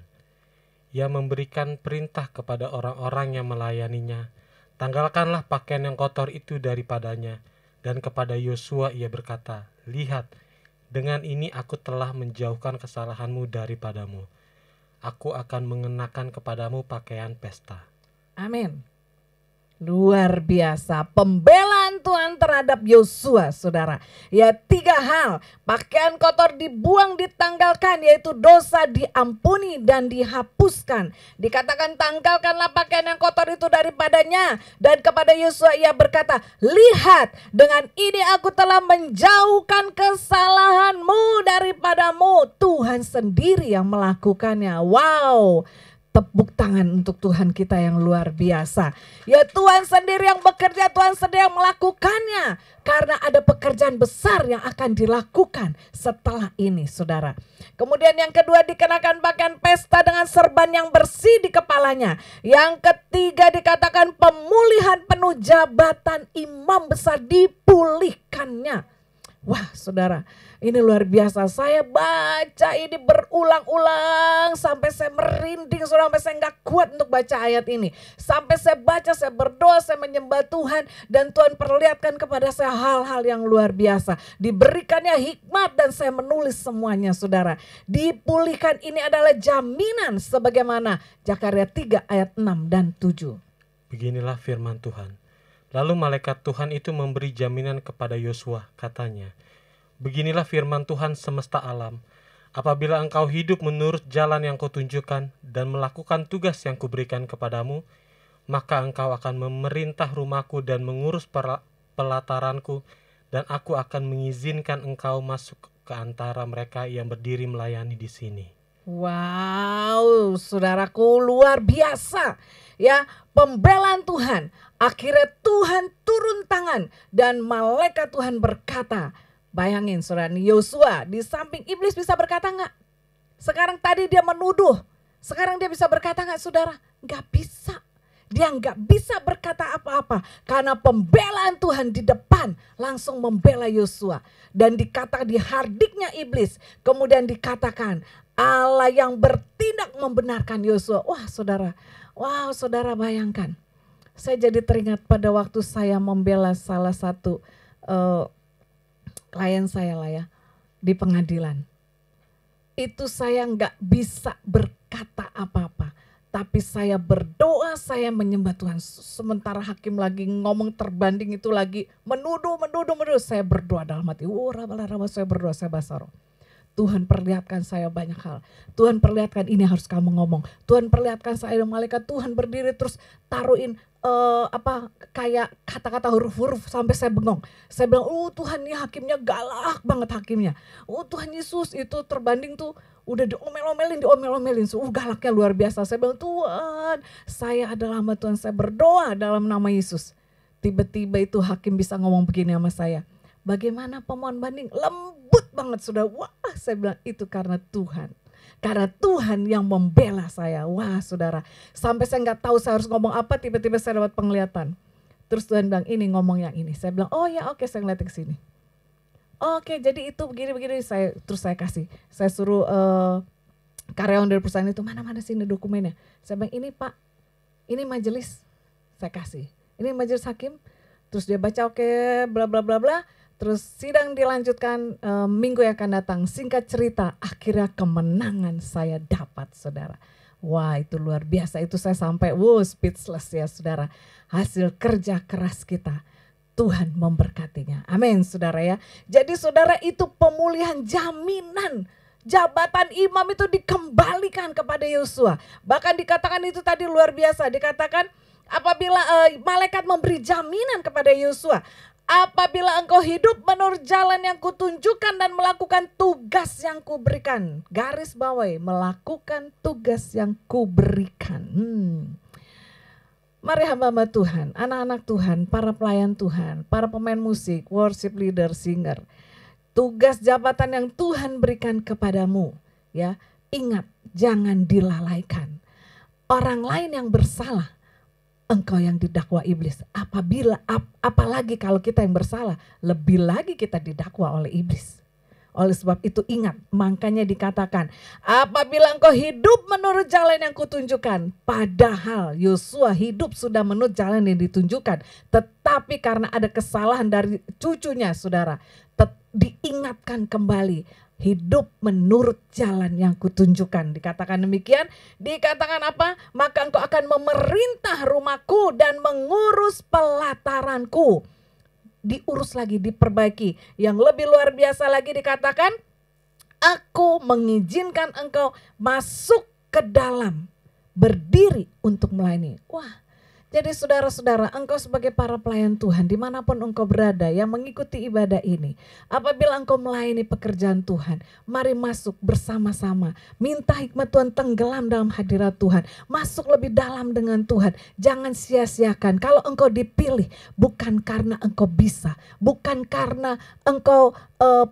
Ia memberikan perintah kepada orang-orang yang melayaninya. Tanggalkanlah pakaian yang kotor itu daripadanya. Dan kepada Yosua ia berkata, lihat, dengan ini aku telah menjauhkan kesalahanmu daripadamu. Aku akan mengenakan kepadamu pakaian pesta. Amin. Luar biasa pembelaan Tuhan terhadap Yosua saudara. Ya 3 hal, pakaian kotor dibuang, ditanggalkan, yaitu dosa diampuni dan dihapuskan. Dikatakan tanggalkanlah pakaian yang kotor itu daripadanya. Dan kepada Yosua ia berkata, lihat dengan ini aku telah menjauhkan kesalahanmu daripadamu. Tuhan sendiri yang melakukannya. Wow. Tepuk tangan untuk Tuhan kita yang luar biasa. Ya Tuhan sendiri yang bekerja, Tuhan sendiri yang melakukannya. Karena ada pekerjaan besar yang akan dilakukan setelah ini saudara. Kemudian yang kedua dikenakan pakaian pesta dengan serban yang bersih di kepalanya. Yang ketiga dikatakan pemulihan penuh jabatan imam besar dipulihkannya. Wah saudara, ini luar biasa. Saya baca ini berulang-ulang sampai saya merinding, saudara, sampai saya nggak kuat untuk baca ayat ini. Sampai saya baca, saya berdoa, saya menyembah Tuhan, dan Tuhan perlihatkan kepada saya hal-hal yang luar biasa. Diberikannya hikmat dan saya menulis semuanya saudara. Dipulihkan ini adalah jaminan sebagaimana Zakaria 3 ayat 6 dan 7. Beginilah firman Tuhan. Lalu malaikat Tuhan itu memberi jaminan kepada Yosua, katanya, beginilah firman Tuhan semesta alam, apabila engkau hidup menurut jalan yang kutunjukkan dan melakukan tugas yang kuberikan kepadamu, maka engkau akan memerintah rumahku dan mengurus pelataranku, dan aku akan mengizinkan engkau masuk ke antara mereka yang berdiri melayani di sini. Wow, saudaraku, luar biasa. Ya, pembelaan Tuhan. Akhirnya Tuhan turun tangan dan malaikat Tuhan berkata, bayangin saudara, Yosua di samping iblis bisa berkata enggak? Sekarang tadi dia menuduh, sekarang dia bisa berkata enggak saudara? Enggak bisa. Dia enggak bisa berkata apa-apa karena pembelaan Tuhan di depan langsung membela Yosua. Dan dikatakan dihardiknya iblis, kemudian dikatakan Allah yang bertindak membenarkan Yosua. Wah saudara, wow saudara bayangkan. Saya jadi teringat pada waktu saya membela salah satu klien saya lah ya di pengadilan. Itu saya nggak bisa berkata apa-apa. Tapi saya berdoa, saya menyembah Tuhan. Sementara hakim lagi ngomong terbanding itu lagi menuduh. Saya berdoa dalam hati. Saya berdoa, saya bahasa roh. Tuhan perlihatkan saya banyak hal. Tuhan perlihatkan ini harus kamu ngomong. Tuhan perlihatkan saya dan malaikat Tuhan berdiri terus taruhin kayak kata-kata huruf-huruf sampai saya bengong. Saya bilang, Tuhan ini hakimnya galak banget hakimnya. Tuhan Yesus itu terbanding tuh udah diomel-omelin. Galaknya luar biasa. Saya bilang, Tuhan saya adalah hamba Tuhan, saya berdoa dalam nama Yesus. Tiba-tiba itu hakim bisa ngomong begini sama saya. Bagaimana pemohon banding? Lembut banget sudah. Wah saya bilang itu karena Tuhan. Karena Tuhan yang membela saya. Wah saudara. Sampai saya gak tahu saya harus ngomong apa. Tiba-tiba saya dapat penglihatan. Terus Tuhan bilang ini ngomong yang ini. Saya bilang oh ya oke, saya ngeliatin ke sini. Oke jadi itu begini-begini. Terus saya kasih. Saya suruh karyawan dari perusahaan itu. Mana sini dokumennya. Saya bilang ini Pak. Ini majelis. Saya kasih. Ini majelis hakim. Terus dia baca oke bla bla bla bla. Terus sidang dilanjutkan minggu yang akan datang. Singkat cerita, akhirnya kemenangan saya dapat saudara. Wah itu luar biasa, itu saya sampai speechless ya saudara. Hasil kerja keras kita, Tuhan memberkatinya. Amin saudara ya. Jadi saudara itu pemulihan jaminan. Jabatan imam itu dikembalikan kepada Yosua. Bahkan dikatakan itu tadi luar biasa. Dikatakan apabila malaikat memberi jaminan kepada Yosua. Apabila engkau hidup menurut jalan yang kutunjukkan dan melakukan tugas yang kuberikan. Garis bawahi, melakukan tugas yang kuberikan. Mari hamba-hamba Tuhan, anak-anak Tuhan, para pelayan Tuhan, para pemain musik, worship leader, singer. Tugas jabatan yang Tuhan berikan kepadamu, ya, ingat jangan dilalaikan. Orang lain yang bersalah, engkau yang didakwa iblis. Apalagi kalau kita yang bersalah, lebih lagi kita didakwa oleh iblis. Oleh sebab itu ingat, makanya dikatakan, apabila engkau hidup menurut jalan yang kutunjukkan, padahal Yosua hidup sudah menurut jalan yang ditunjukkan, tetapi karena ada kesalahan dari cucunya saudara, diingatkan kembali, hidup menurut jalan yang kutunjukkan. Dikatakan demikian, dikatakan apa? Maka engkau akan memerintah rumahku dan mengurus pelataranku. Diurus lagi, diperbaiki. Yang lebih luar biasa lagi dikatakan, aku mengizinkan engkau masuk ke dalam, berdiri untuk melayani. Wah, Jadi saudara-saudara, engkau sebagai para pelayan Tuhan, dimanapun engkau berada yang mengikuti ibadah ini, apabila engkau melayani pekerjaan Tuhan, mari masuk bersama-sama. Minta hikmat Tuhan, tenggelam dalam hadirat Tuhan. Masuk lebih dalam dengan Tuhan. Jangan sia-siakan. Kalau engkau dipilih, bukan karena engkau bisa, bukan karena engkau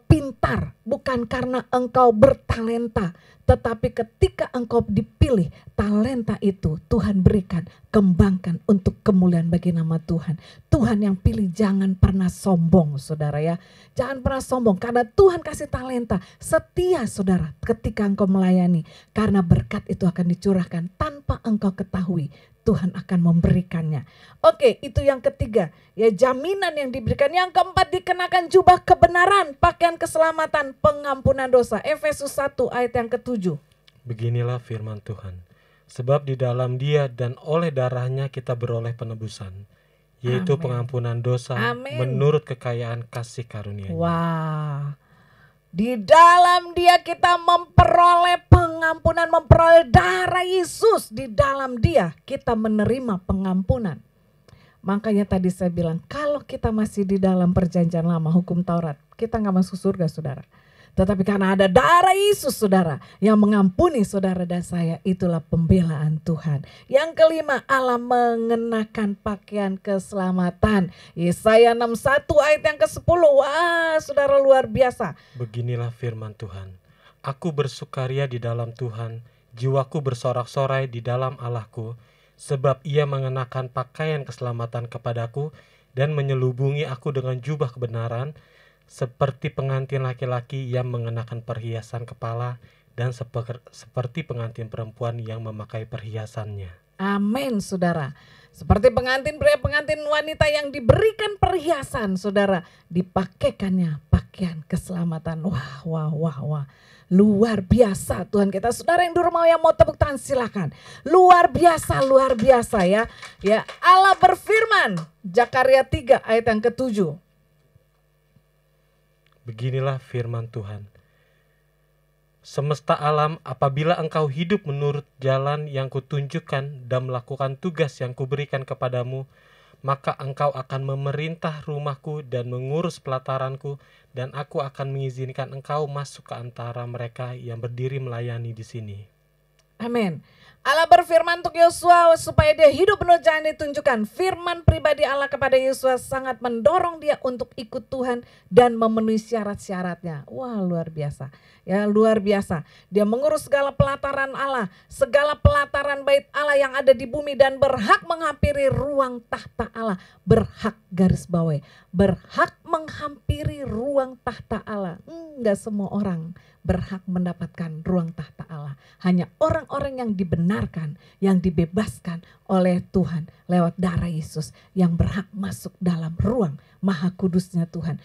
pintar, bukan karena engkau bertalenta. Tetapi ketika engkau dipilih, talenta itu Tuhan berikan, kembangkan untuk kemuliaan bagi nama Tuhan. Tuhan yang pilih, jangan pernah sombong saudara ya. Jangan pernah sombong karena Tuhan kasih talenta. Setia saudara ketika engkau melayani. Karena berkat itu akan dicurahkan tanpa engkau ketahui. Tuhan akan memberikannya. Oke, itu yang ketiga. Ya, jaminan yang diberikan. Yang keempat, dikenakan jubah kebenaran, pakaian keselamatan, pengampunan dosa. Efesus 1 ayat yang ke-7. Beginilah firman Tuhan. Sebab di dalam Dia dan oleh darahnya kita beroleh penebusan, yaitu Amin. pengampunan dosa Amin. menurut kekayaan kasih karunia-Nya. Wah. Di dalam Dia kita memperoleh pengampunan, memperoleh darah Yesus. Di dalam Dia kita menerima pengampunan. Makanya tadi saya bilang, kalau kita masih di dalam perjanjian lama, hukum Taurat, kita gak masuk surga saudara. Tetapi karena ada darah Yesus saudara, yang mengampuni saudara dan saya, itulah pembelaan Tuhan. Yang kelima, Allah mengenakan pakaian keselamatan. Yesaya 61 ayat yang ke-10. Wah saudara, luar biasa. Beginilah firman Tuhan. Aku bersukaria di dalam Tuhan, jiwaku bersorak-sorai di dalam Allahku, sebab Ia mengenakan pakaian keselamatan kepadaku dan menyelubungi aku dengan jubah kebenaran, seperti pengantin laki-laki yang mengenakan perhiasan kepala dan seperti pengantin perempuan yang memakai perhiasannya. Amin saudara. Seperti pengantin pria, pengantin wanita yang diberikan perhiasan saudara, dipakaikannya pakaian keselamatan. Wah. Luar biasa Tuhan kita. Saudara yang di rumah yang mau tepuk tangan silakan. Luar biasa ya. Ya, Allah berfirman, Zakaria 3 ayat yang ke-7. Beginilah firman Tuhan. Semesta alam, apabila engkau hidup menurut jalan yang kutunjukkan dan melakukan tugas yang kuberikan kepadamu, maka engkau akan memerintah rumahku dan mengurus pelataranku, dan aku akan mengizinkan engkau masuk ke antara mereka yang berdiri melayani di sini. Amin. Allah berfirman untuk Yosua supaya dia hidup menurut jalan yang ditunjukkan. Firman pribadi Allah kepada Yosua sangat mendorong dia untuk ikut Tuhan dan memenuhi syarat-syaratnya. Wah luar biasa. Ya luar biasa. Dia mengurus segala pelataran Allah, segala pelataran bait Allah yang ada di bumi dan berhak menghampiri ruang tahta Allah. Berhak garis bawahi. Berhak menghampiri ruang tahta Allah. Enggak semua orang berhak mendapatkan ruang tahta Allah. Hanya orang-orang yang dibenarkan, yang dibebaskan oleh Tuhan lewat darah Yesus yang berhak masuk dalam ruang maha kudusnya Tuhan.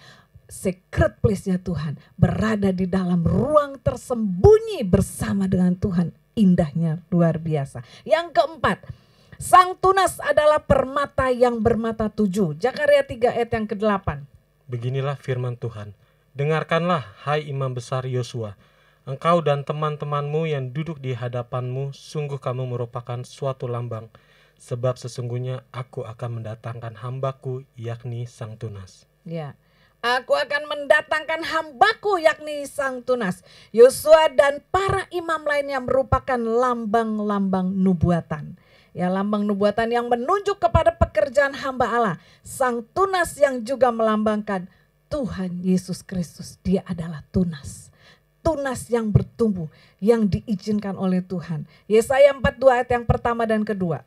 Secret place-nya Tuhan, berada di dalam ruang tersembunyi bersama dengan Tuhan. Indahnya luar biasa. Yang keempat, sang tunas adalah permata yang bermata 7. Zakaria 3 ayat yang ke-8. Beginilah firman Tuhan. Dengarkanlah, hai imam besar Yosua, engkau dan teman-temanmu yang duduk di hadapanmu, sungguh kamu merupakan suatu lambang, sebab sesungguhnya aku akan mendatangkan hambaku, yakni sang tunas. Ya, aku akan mendatangkan hambaku, yakni sang tunas. Yosua dan para imam lainnya merupakan lambang-lambang nubuatan. Ya, lambang nubuatan yang menunjuk kepada pekerjaan hamba Allah. Sang tunas yang juga melambangkan Tuhan Yesus Kristus. Dia adalah tunas. Tunas yang bertumbuh, yang diizinkan oleh Tuhan. Yesaya 42 ayat yang pertama dan kedua.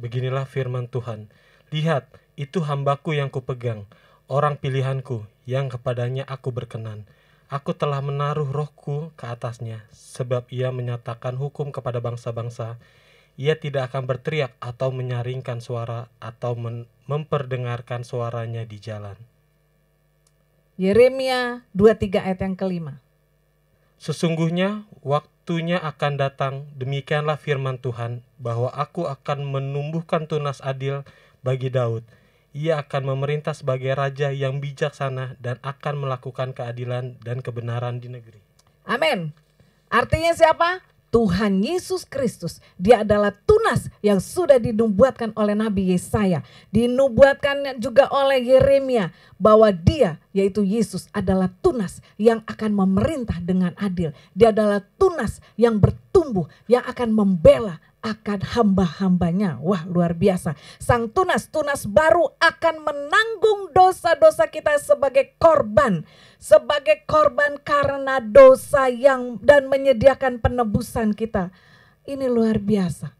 Beginilah firman Tuhan. Lihat, itu hambaku yang kupegang, orang pilihanku yang kepadanya aku berkenan. Aku telah menaruh rohku ke atasnya, sebab ia menyatakan hukum kepada bangsa-bangsa. Ia tidak akan berteriak atau menyaringkan suara atau memperdengarkan suaranya di jalan. Yeremia 23 ayat yang kelima. Sesungguhnya waktunya akan datang, demikianlah firman Tuhan, bahwa aku akan menumbuhkan tunas adil bagi Daud. Ia akan memerintah sebagai raja yang bijaksana dan akan melakukan keadilan dan kebenaran di negeri. Amin. Artinya siapa? Tuhan Yesus Kristus, dia adalah tunas yang sudah dinubuatkan oleh Nabi Yesaya. Dinubuatkan juga oleh Yeremia bahwa dia, yaitu Yesus, adalah tunas yang akan memerintah dengan adil. Dia adalah tunas yang bertumbuh, yang akan membela akan hamba-hambanya. Wah, luar biasa. Sang tunas baru akan menanggung dosa-dosa kita sebagai korban. Sebagai korban karena dosa dan menyediakan penebusan kita. Ini luar biasa.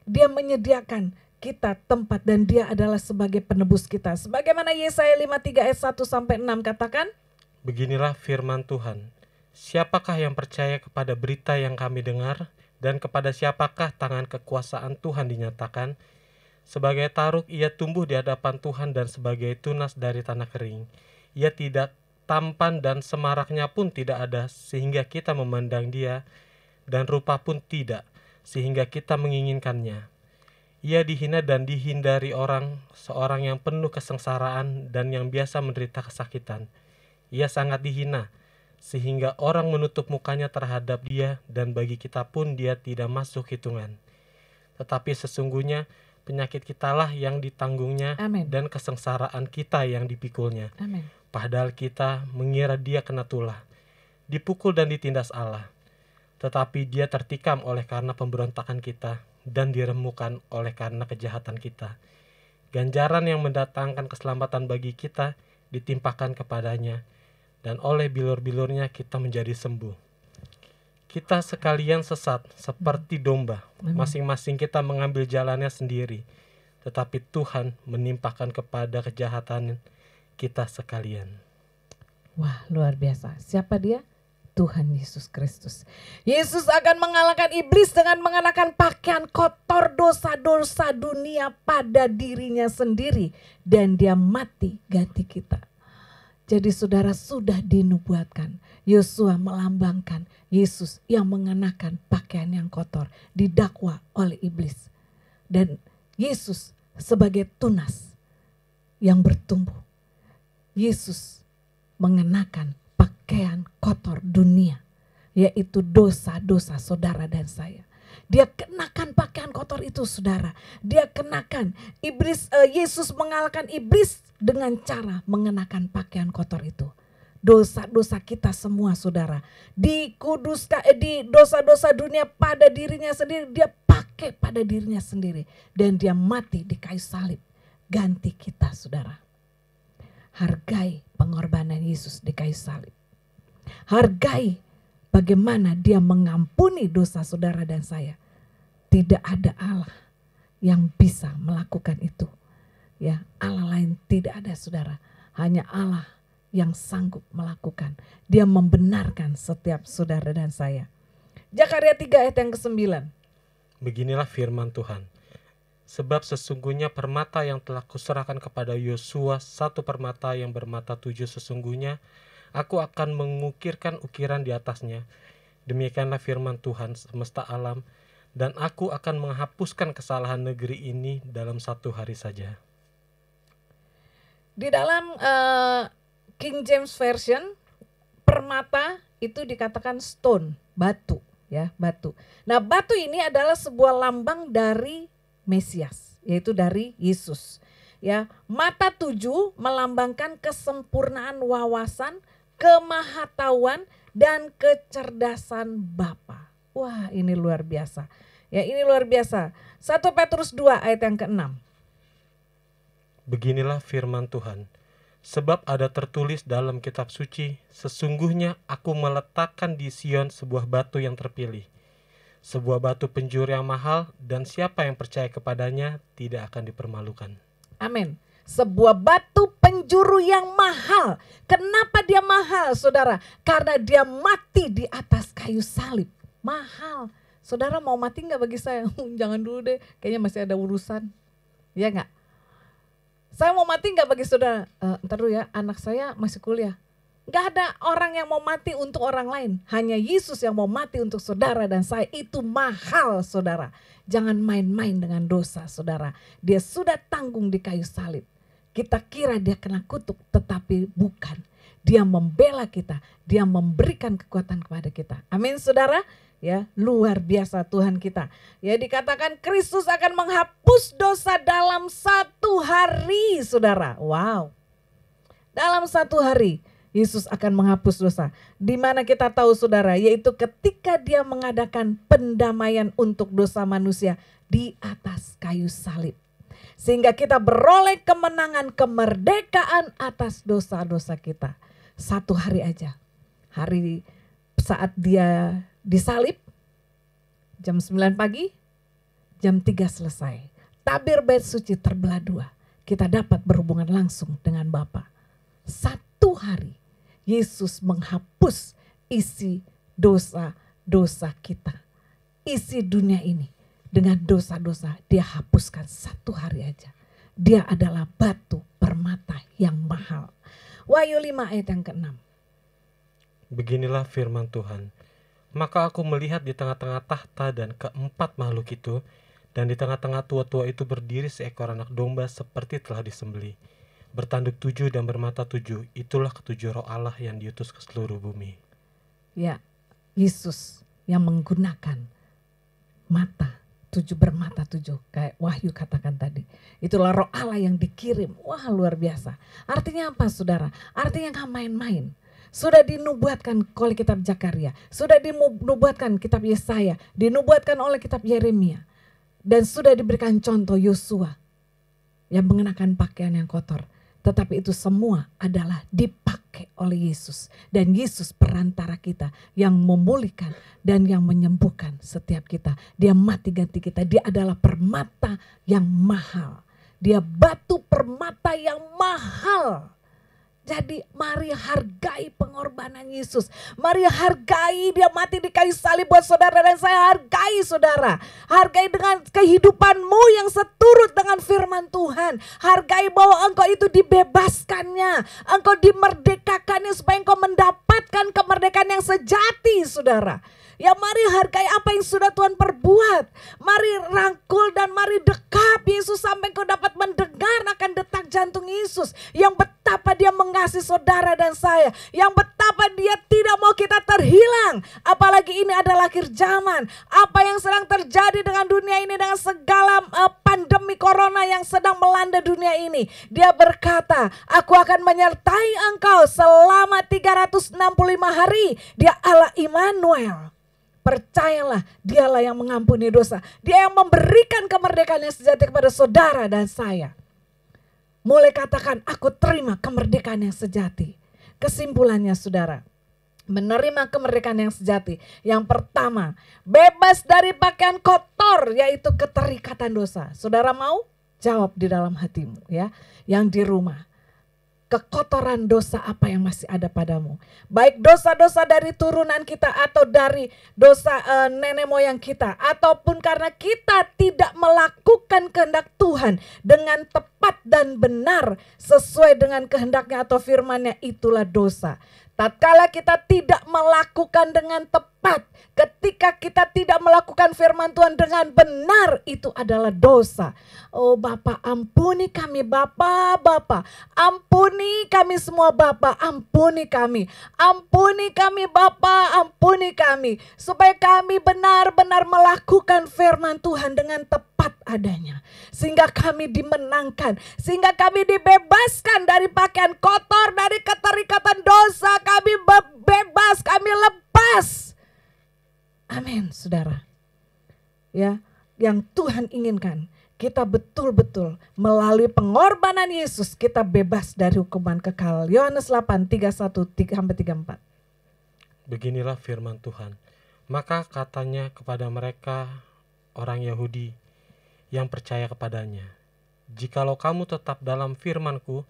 Dia menyediakan kita tempat dan dia adalah sebagai penebus kita. Sebagaimana Yesaya 53 ayat 1 sampai 6 katakan. Beginilah firman Tuhan. Siapakah yang percaya kepada berita yang kami dengar? Dan kepada siapakah tangan kekuasaan Tuhan dinyatakan? Sebagai taruk ia tumbuh di hadapan Tuhan dan sebagai tunas dari tanah kering. Ia tidak tampan dan semaraknya pun tidak ada sehingga kita memandang dia, dan rupa pun tidak sehingga kita menginginkannya. Ia dihina dan dihindari orang, seorang yang penuh kesengsaraan dan yang biasa menderita kesakitan. Ia sangat dihina, sehingga orang menutup mukanya terhadap dia, dan bagi kita pun dia tidak masuk hitungan. Tetapi sesungguhnya penyakit kitalah yang ditanggungnya. Amen. Dan kesengsaraan kita yang dipikulnya. Amin. Padahal kita mengira dia kena tulah, dipukul dan ditindas Allah. Tetapi dia tertikam oleh karena pemberontakan kita, dan diremukan oleh karena kejahatan kita. Ganjaran yang mendatangkan keselamatan bagi kita ditimpakan kepadanya, dan oleh bilur-bilurnya kita menjadi sembuh. Kita sekalian sesat seperti domba, masing-masing kita mengambil jalannya sendiri, tetapi Tuhan menimpakan kepada kejahatan kita sekalian. Wah, luar biasa. Siapa dia? Tuhan Yesus Kristus. Yesus akan mengalahkan iblis dengan mengenakan pakaian kotor dosa-dosa dunia pada dirinya sendiri, dan dia mati ganti kita. Jadi saudara, sudah dinubuatkan. Yosua melambangkan Yesus yang mengenakan pakaian yang kotor, didakwa oleh iblis. Dan Yesus sebagai tunas yang bertumbuh. Yesus mengenakan pakaian kotor dunia, yaitu dosa-dosa saudara dan saya. Dia kenakan pakaian kotor itu, saudara. Dia kenakan. Yesus mengalahkan iblis dengan cara mengenakan pakaian kotor itu. Dosa-dosa kita semua, saudara. Dikuduskan, di dosa-dosa dunia pada dirinya sendiri. Dia pakai pada dirinya sendiri. Dan dia mati di kayu salib. Ganti kita, saudara. Hargai pengorbanan Yesus di kayu salib. Hargai bagaimana dia mengampuni dosa saudara dan saya. Tidak ada Allah yang bisa melakukan itu. Ya, Allah lain tidak ada, saudara. Hanya Allah yang sanggup melakukan. Dia membenarkan setiap saudara dan saya. Zakaria 3 ayat yang ke-9. Beginilah firman Tuhan. Sebab sesungguhnya permata yang telah kuserahkan kepada Yosua, satu permata yang bermata 7 sesungguhnya, aku akan mengukirkan ukiran di atasnya. Demikianlah firman Tuhan semesta alam, dan aku akan menghapuskan kesalahan negeri ini dalam 1 hari saja. Di dalam King James Version, permata itu dikatakan stone, batu, ya, batu. Nah, batu ini adalah sebuah lambang dari Mesias, yaitu dari Yesus. Ya, mata 7 melambangkan kesempurnaan wawasan, kemahatauan dan kecerdasan Bapa. Wah, ini luar biasa. Ya, ini luar biasa. 1 Petrus 2 ayat yang ke-6. Beginilah firman Tuhan. Sebab ada tertulis dalam kitab suci, sesungguhnya aku meletakkan di Sion sebuah batu yang terpilih. Sebuah batu penjuru yang mahal, dan siapa yang percaya kepadanya tidak akan dipermalukan. Amin. Sebuah batu penjuru yang mahal. Kenapa dia mahal, saudara? Karena dia mati di atas kayu salib. Mahal. Saudara mau mati gak bagi saya? Jangan dulu deh, kayaknya masih ada urusan. Ya gak? Saya mau mati gak bagi saudara? Ntar dulu ya, anak saya masih kuliah. Gak ada orang yang mau mati untuk orang lain. Hanya Yesus yang mau mati untuk saudara dan saya. Itu mahal, saudara. Jangan main-main dengan dosa, saudara. Dia sudah tanggung di kayu salib. Kita kira dia kena kutuk, tetapi bukan. Dia membela kita. Dia memberikan kekuatan kepada kita. Amin, saudara. Ya, luar biasa Tuhan kita. Ya, dikatakan Kristus akan menghapus dosa dalam 1 hari, saudara. Wow. Dalam 1 hari Yesus akan menghapus dosa. Di mana kita tahu saudara, yaitu ketika dia mengadakan pendamaian untuk dosa manusia di atas kayu salib. Sehingga kita beroleh kemenangan, kemerdekaan atas dosa-dosa kita. 1 hari aja. Hari saat dia disalib, jam 9 pagi, jam 3 selesai. Tabir bait suci terbelah 2. Kita dapat berhubungan langsung dengan Bapa. 1 hari Yesus menghapus isi dosa-dosa kita. Isi dunia ini dengan dosa-dosa dia hapuskan 1 hari aja. Dia adalah batu permata yang mahal. Wahyu 5 ayat yang ke-6. Beginilah firman Tuhan. Maka aku melihat di tengah-tengah tahta dan keempat makhluk itu, dan di tengah-tengah tua-tua itu berdiri seekor anak domba seperti telah disembelih. Bertanduk 7 dan bermata 7, itulah ke-7 roh Allah yang diutus ke seluruh bumi. Ya, Yesus yang menggunakan mata 7 bermata 7, kayak Wahyu katakan tadi. Itulah roh Allah yang dikirim. Wah, luar biasa. Artinya apa saudara? Artinya gak main-main. Sudah dinubuatkan oleh kitab Zakaria, sudah dinubuatkan kitab Yesaya, dinubuatkan oleh kitab Yeremia, dan sudah diberikan contoh Yosua yang mengenakan pakaian yang kotor. Tetapi itu semua adalah dipakai oleh Yesus. Dan Yesus perantara kita yang memulihkan dan yang menyembuhkan setiap kita. Dia mati ganti kita. Dia adalah permata yang mahal. Dia batu permata yang mahal. Jadi mari hargai pengorbanan Yesus. Mari hargai dia mati di kayu salib buat saudara dan saya. Hargai saudara. Hargai dengan kehidupanmu yang seturut dengan firman Tuhan. Hargai bahwa engkau itu dibebaskannya. Engkau dimerdekakannya supaya engkau mendapatkan kemerdekaan yang sejati saudara. Ya mari hargai apa yang sudah Tuhan perbuat. Mari rangkul dan mari dekap Yesus sampai kau dapat mendengar akan detak jantung Yesus. Yang betapa dia mengasihi saudara dan saya. Yang betapa dia tidak mau kita terhilang. Apalagi ini adalah akhir zaman. Apa yang sedang terjadi dengan dunia ini dengan segala pandemi corona yang sedang melanda dunia ini. Dia berkata, aku akan menyertai engkau selama 365 hari. Dia Allah Immanuel. Percayalah, dialah yang mengampuni dosa. Dia yang memberikan kemerdekaan yang sejati kepada saudara dan saya. Mulai katakan, aku terima kemerdekaan yang sejati. Kesimpulannya saudara, menerima kemerdekaan yang sejati. Yang pertama, bebas dari pakaian kotor, yaitu keterikatan dosa. Saudara mau? Jawab di dalam hatimu ya. Yang di rumah. Kekotoran dosa apa yang masih ada padamu. Baik dosa-dosa dari turunan kita atau dari dosa nenek moyang kita. Ataupun karena kita tidak melakukan kehendak Tuhan dengan tepat dan benar sesuai dengan kehendaknya atau firman-Nya, itulah dosa. Tatkala kita tidak melakukan dengan tepat, ketika kita tidak melakukan firman Tuhan dengan benar, itu adalah dosa. Oh Bapa, ampuni kami Bapa, Bapa. Ampuni kami semua Bapa, ampuni kami. Ampuni kami Bapa, ampuni kami. Supaya kami benar-benar melakukan firman Tuhan dengan tepat adanya. Sehingga kami dimenangkan, sehingga kami dibebaskan dari pakaian kotor, dari keterikatan dosa. Kami bebas, kami lepas. Amin, saudara. Ya, yang Tuhan inginkan, kita betul-betul melalui pengorbanan Yesus, kita bebas dari hukuman kekal. Yohanes 8, 31-34. Beginilah firman Tuhan. Maka katanya kepada mereka orang Yahudi yang percaya kepadanya, jikalau kamu tetap dalam firman-Ku,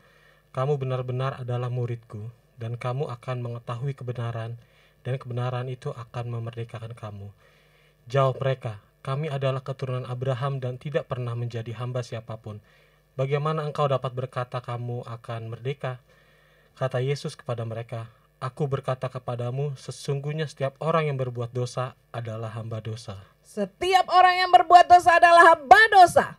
kamu benar-benar adalah murid-Ku, dan kamu akan mengetahui kebenaran, dan kebenaran itu akan memerdekakan kamu. Jawab mereka, kami adalah keturunan Abraham dan tidak pernah menjadi hamba siapapun. Bagaimana engkau dapat berkata kamu akan merdeka? Kata Yesus kepada mereka, aku berkata kepadamu, sesungguhnya setiap orang yang berbuat dosa adalah hamba dosa. Setiap orang yang berbuat dosa adalah hamba dosa.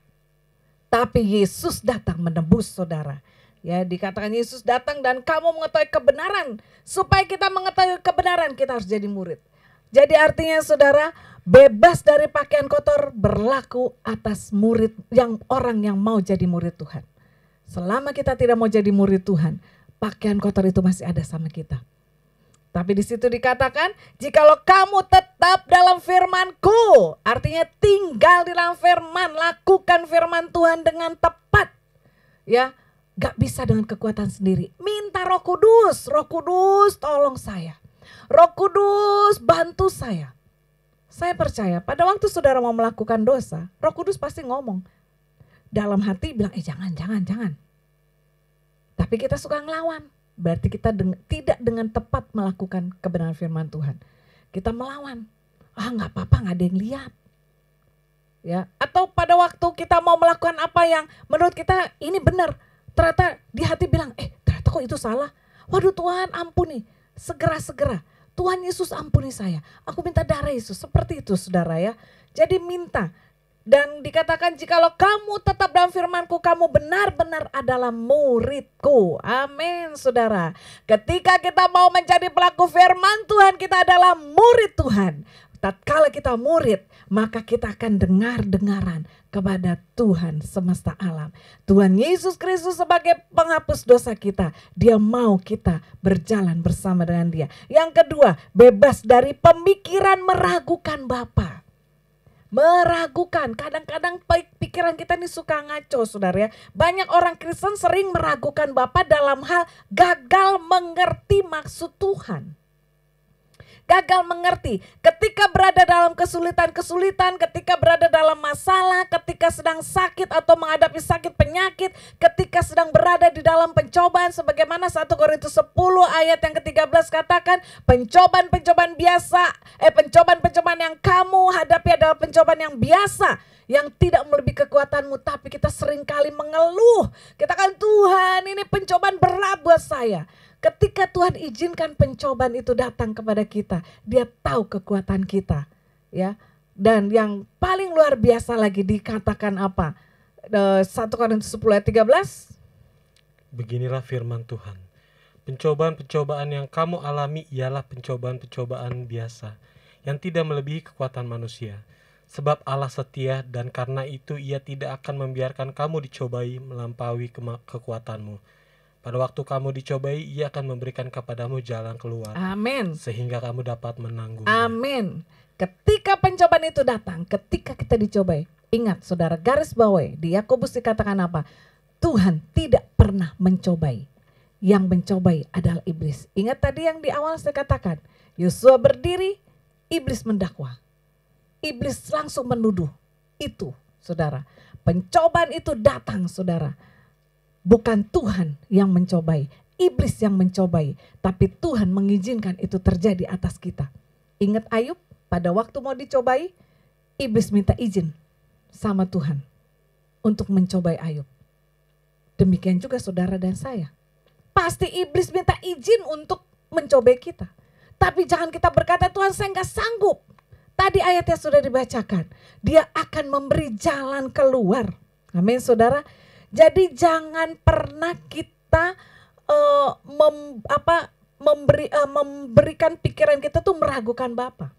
Tapi Yesus datang menebus saudara. Ya, dikatakan Yesus datang dan kamu mengetahui kebenaran. Supaya kita mengetahui kebenaran, kita harus jadi murid. Jadi artinya saudara, bebas dari pakaian kotor berlaku atas murid orang yang mau jadi murid Tuhan. Selama kita tidak mau jadi murid Tuhan, pakaian kotor itu masih ada sama kita. Tapi di situ dikatakan, jikalau kamu tetap dalam firman-Ku, artinya tinggal di dalam firman, lakukan firman Tuhan dengan tepat. Ya, gak bisa dengan kekuatan sendiri. Minta Roh Kudus tolong saya. Roh Kudus bantu saya. Saya percaya pada waktu saudara mau melakukan dosa, Roh Kudus pasti ngomong. Dalam hati bilang, jangan. Tapi kita suka ngelawan. Berarti kita tidak dengan tepat melakukan kebenaran firman Tuhan. Kita melawan. Gak apa-apa, gak ada yang lihat. Ya, atau pada waktu kita mau melakukan apa yang menurut kita ini benar. Ternyata di hati bilang, ternyata kok itu salah. Waduh Tuhan ampuni. Segera. Tuhan Yesus ampuni saya. Aku minta darah Yesus. Seperti itu saudara ya. Jadi minta. Dan dikatakan jikalau kamu tetap dalam firman-Ku, kamu benar-benar adalah murid-Ku. Amin saudara. Ketika kita mau menjadi pelaku firman Tuhan, kita adalah murid Tuhan. Tatkala kita murid, maka kita akan dengar-dengaran kepada Tuhan semesta alam. Tuhan Yesus Kristus sebagai penghapus dosa kita, Dia mau kita berjalan bersama dengan Dia. Yang kedua, bebas dari pemikiran meragukan Bapa. Meragukan, kadang-kadang pikiran kita ini suka ngaco saudara ya. Banyak orang Kristen sering meragukan Bapa dalam hal gagal mengerti maksud Tuhan. Gagal mengerti ketika berada dalam kesulitan-kesulitan, ketika berada dalam masalah, ketika sedang sakit atau menghadapi sakit penyakit, ketika sedang berada di dalam pencobaan sebagaimana 1 Korintus 10 ayat yang ke-13 katakan, pencobaan-pencobaan biasa, pencobaan-pencobaan yang kamu hadapi adalah pencobaan yang biasa, yang tidak melebihi kekuatanmu, tapi kita seringkali mengeluh. Kita kan Tuhan ini pencobaan berat buat saya. Ketika Tuhan izinkan pencobaan itu datang kepada kita, Dia tahu kekuatan kita, ya. Dan yang paling luar biasa lagi dikatakan apa? 1 Korintus 10 ayat 13. Beginilah firman Tuhan. Pencobaan-pencobaan yang kamu alami ialah pencobaan-pencobaan biasa, yang tidak melebihi kekuatan manusia. Sebab Allah setia dan karena itu Ia tidak akan membiarkan kamu dicobai melampaui kekuatanmu. Pada waktu kamu dicobai, Ia akan memberikan kepadamu jalan keluar. Amin. Sehingga kamu dapat menanggung. Amin. Ketika pencobaan itu datang, ketika kita dicobai, ingat saudara, garis bawahi di Yakobus dikatakan apa? Tuhan tidak pernah mencobai. Yang mencobai adalah iblis. Ingat tadi yang di awal saya katakan, Yosua berdiri, iblis mendakwa. Iblis langsung menuduh. Itu saudara, pencobaan itu datang saudara. Bukan Tuhan yang mencobai, iblis yang mencobai, tapi Tuhan mengizinkan itu terjadi atas kita. Ingat Ayub, pada waktu mau dicobai, iblis minta izin sama Tuhan untuk mencobai Ayub. Demikian juga saudara dan saya. Pasti iblis minta izin untuk mencobai kita. Tapi jangan kita berkata, Tuhan saya gak sanggup. Tadi ayatnya sudah dibacakan, Dia akan memberi jalan keluar. Amin saudara. Jadi jangan pernah kita memberikan pikiran kita tuh meragukan Bapa.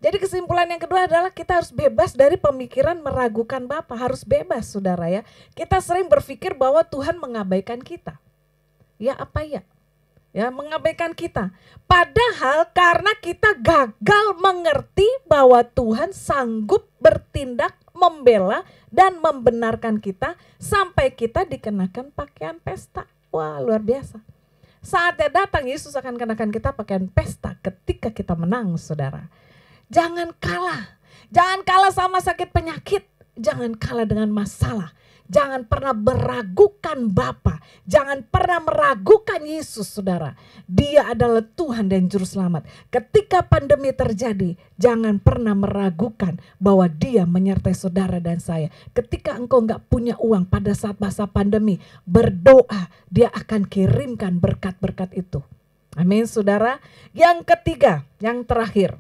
Jadi kesimpulan yang kedua adalah kita harus bebas dari pemikiran meragukan Bapa. Harus bebas saudara ya. Kita sering berpikir bahwa Tuhan mengabaikan kita. Ya apa ya? Ya mengabaikan kita. Padahal karena kita gagal mengerti bahwa Tuhan sanggup bertindak, membela dan membenarkan kita sampai kita dikenakan pakaian pesta. Wah luar biasa. Saatnya datang Yesus akan kenakan kita pakaian pesta ketika kita menang saudara. Jangan kalah. Jangan kalah sama sakit penyakit. Jangan kalah dengan masalah. Jangan pernah meragukan Bapa. Jangan pernah meragukan Yesus saudara. Dia adalah Tuhan dan Juru Selamat. Ketika pandemi terjadi, jangan pernah meragukan bahwa Dia menyertai saudara dan saya. Ketika engkau gak punya uang pada saat masa pandemi, berdoa, Dia akan kirimkan berkat-berkat itu. Amin saudara. Yang ketiga, yang terakhir.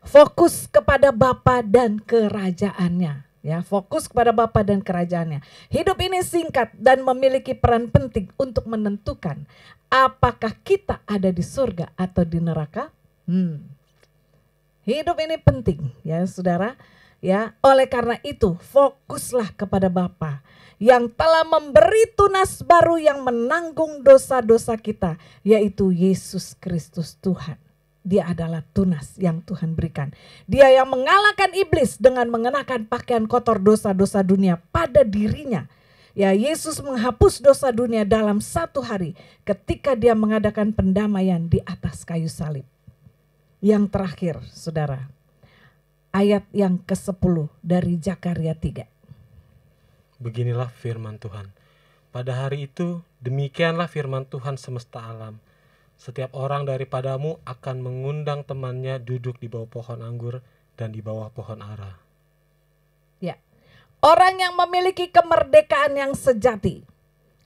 Fokus kepada Bapa dan kerajaannya. Ya, fokus kepada Bapa dan kerajaannya. Hidup ini singkat dan memiliki peran penting untuk menentukan apakah kita ada di surga atau di neraka. Hidup ini penting ya saudara. Ya, oleh karena itu fokuslah kepada Bapa yang telah memberi tunas baru yang menanggung dosa-dosa kita, yaitu Yesus Kristus Tuhan. Dia adalah tunas yang Tuhan berikan. Dia yang mengalahkan iblis dengan mengenakan pakaian kotor dosa-dosa dunia pada dirinya. Ya, Yesus menghapus dosa dunia dalam 1 hari ketika dia mengadakan pendamaian di atas kayu salib. Yang terakhir, saudara, ayat yang ke-10 dari Zakaria 3. Beginilah firman Tuhan. Pada hari itu, demikianlah firman Tuhan semesta alam. Setiap orang daripadamu akan mengundang temannya duduk di bawah pohon anggur dan di bawah pohon ara. Ya, orang yang memiliki kemerdekaan yang sejati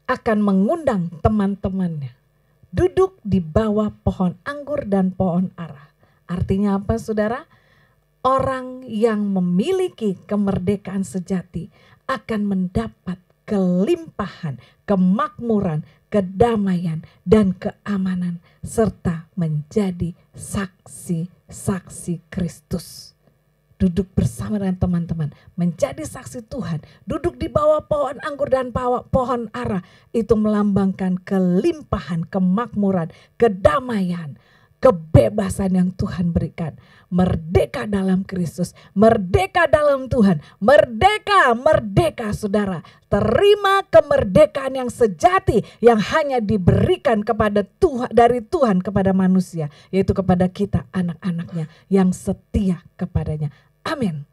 akan mengundang teman-temannya duduk di bawah pohon anggur dan pohon ara. Artinya apa saudara? Orang yang memiliki kemerdekaan sejati akan mendapat kelimpahan, kemakmuran, kedamaian, dan keamanan, serta menjadi saksi-saksi Kristus. Duduk bersama dengan teman-teman, menjadi saksi Tuhan, duduk di bawah pohon anggur dan pohon ara, itu melambangkan kelimpahan, kemakmuran, kedamaian, kebebasan yang Tuhan berikan. Merdeka dalam Kristus, merdeka dalam Tuhan, merdeka, merdeka saudara. Terima kemerdekaan yang sejati yang hanya diberikan kepada Tuhan, dari Tuhan kepada manusia, yaitu kepada kita anak-anaknya yang setia kepadanya. Amin.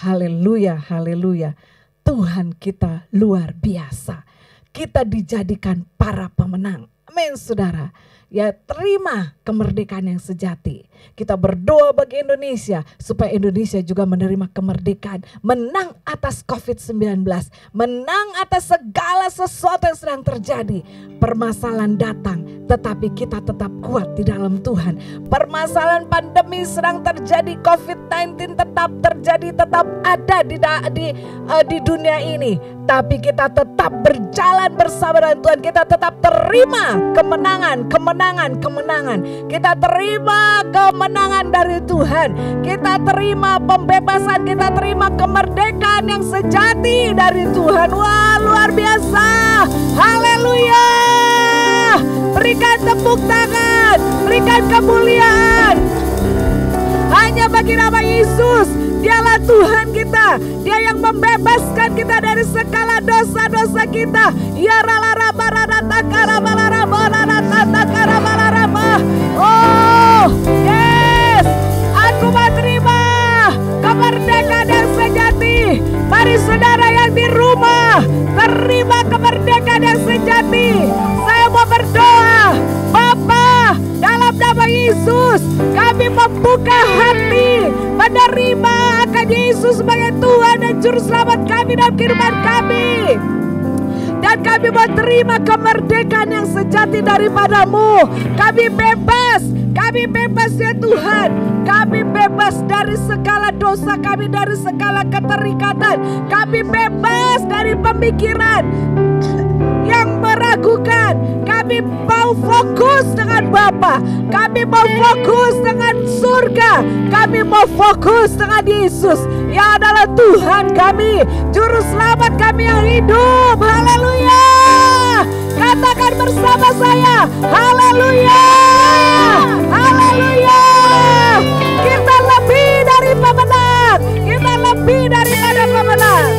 Haleluya, haleluya. Tuhan kita luar biasa. Kita dijadikan para pemenang. Amin saudara. Ya, terima kemerdekaan yang sejati. Kita berdoa bagi Indonesia supaya Indonesia juga menerima kemerdekaan, menang atas COVID-19, menang atas segala sesuatu yang sedang terjadi. Permasalahan datang, tetapi kita tetap kuat di dalam Tuhan. Permasalahan pandemi sedang terjadi, COVID-19 tetap terjadi, tetap ada di dunia ini. Tapi kita tetap berjalan bersama dengan Tuhan. Kita tetap terima kemenangan. Kita terima kemenangan dari Tuhan. Kita terima pembebasan, kita terima kemerdekaan yang sejati dari Tuhan. Wah, luar biasa. Haleluya. Berikan tepuk tangan, berikan kemuliaan hanya bagi nama Yesus. Dialah Tuhan kita, Dia yang membebaskan kita dari segala dosa-dosa kita. Ya oh, yes, aku menerima kemerdekaan yang sejati. Mari saudara yang di rumah, terima kemerdekaan yang sejati. Saya mau berdoa, Bapa, dalam nama Yesus, kami membuka hati, menerima akan Yesus sebagai Tuhan dan Juru Selamat kami dalam kehidupan kami. Dan kami menerima kemerdekaan yang sejati daripada-Mu. Kami bebas ya Tuhan. Kami bebas dari segala dosa kami, dari segala keterikatan. Kami bebas dari pemikiran yang meragukan. Kami mau fokus dengan Bapa. Kami mau fokus dengan surga. Kami mau fokus dengan Yesus yang adalah Tuhan kami, Juru Selamat kami yang hidup. Haleluya. Katakan bersama saya, haleluya. Haleluya. Kita lebih dari pemenang. Kita lebih daripada pemenang.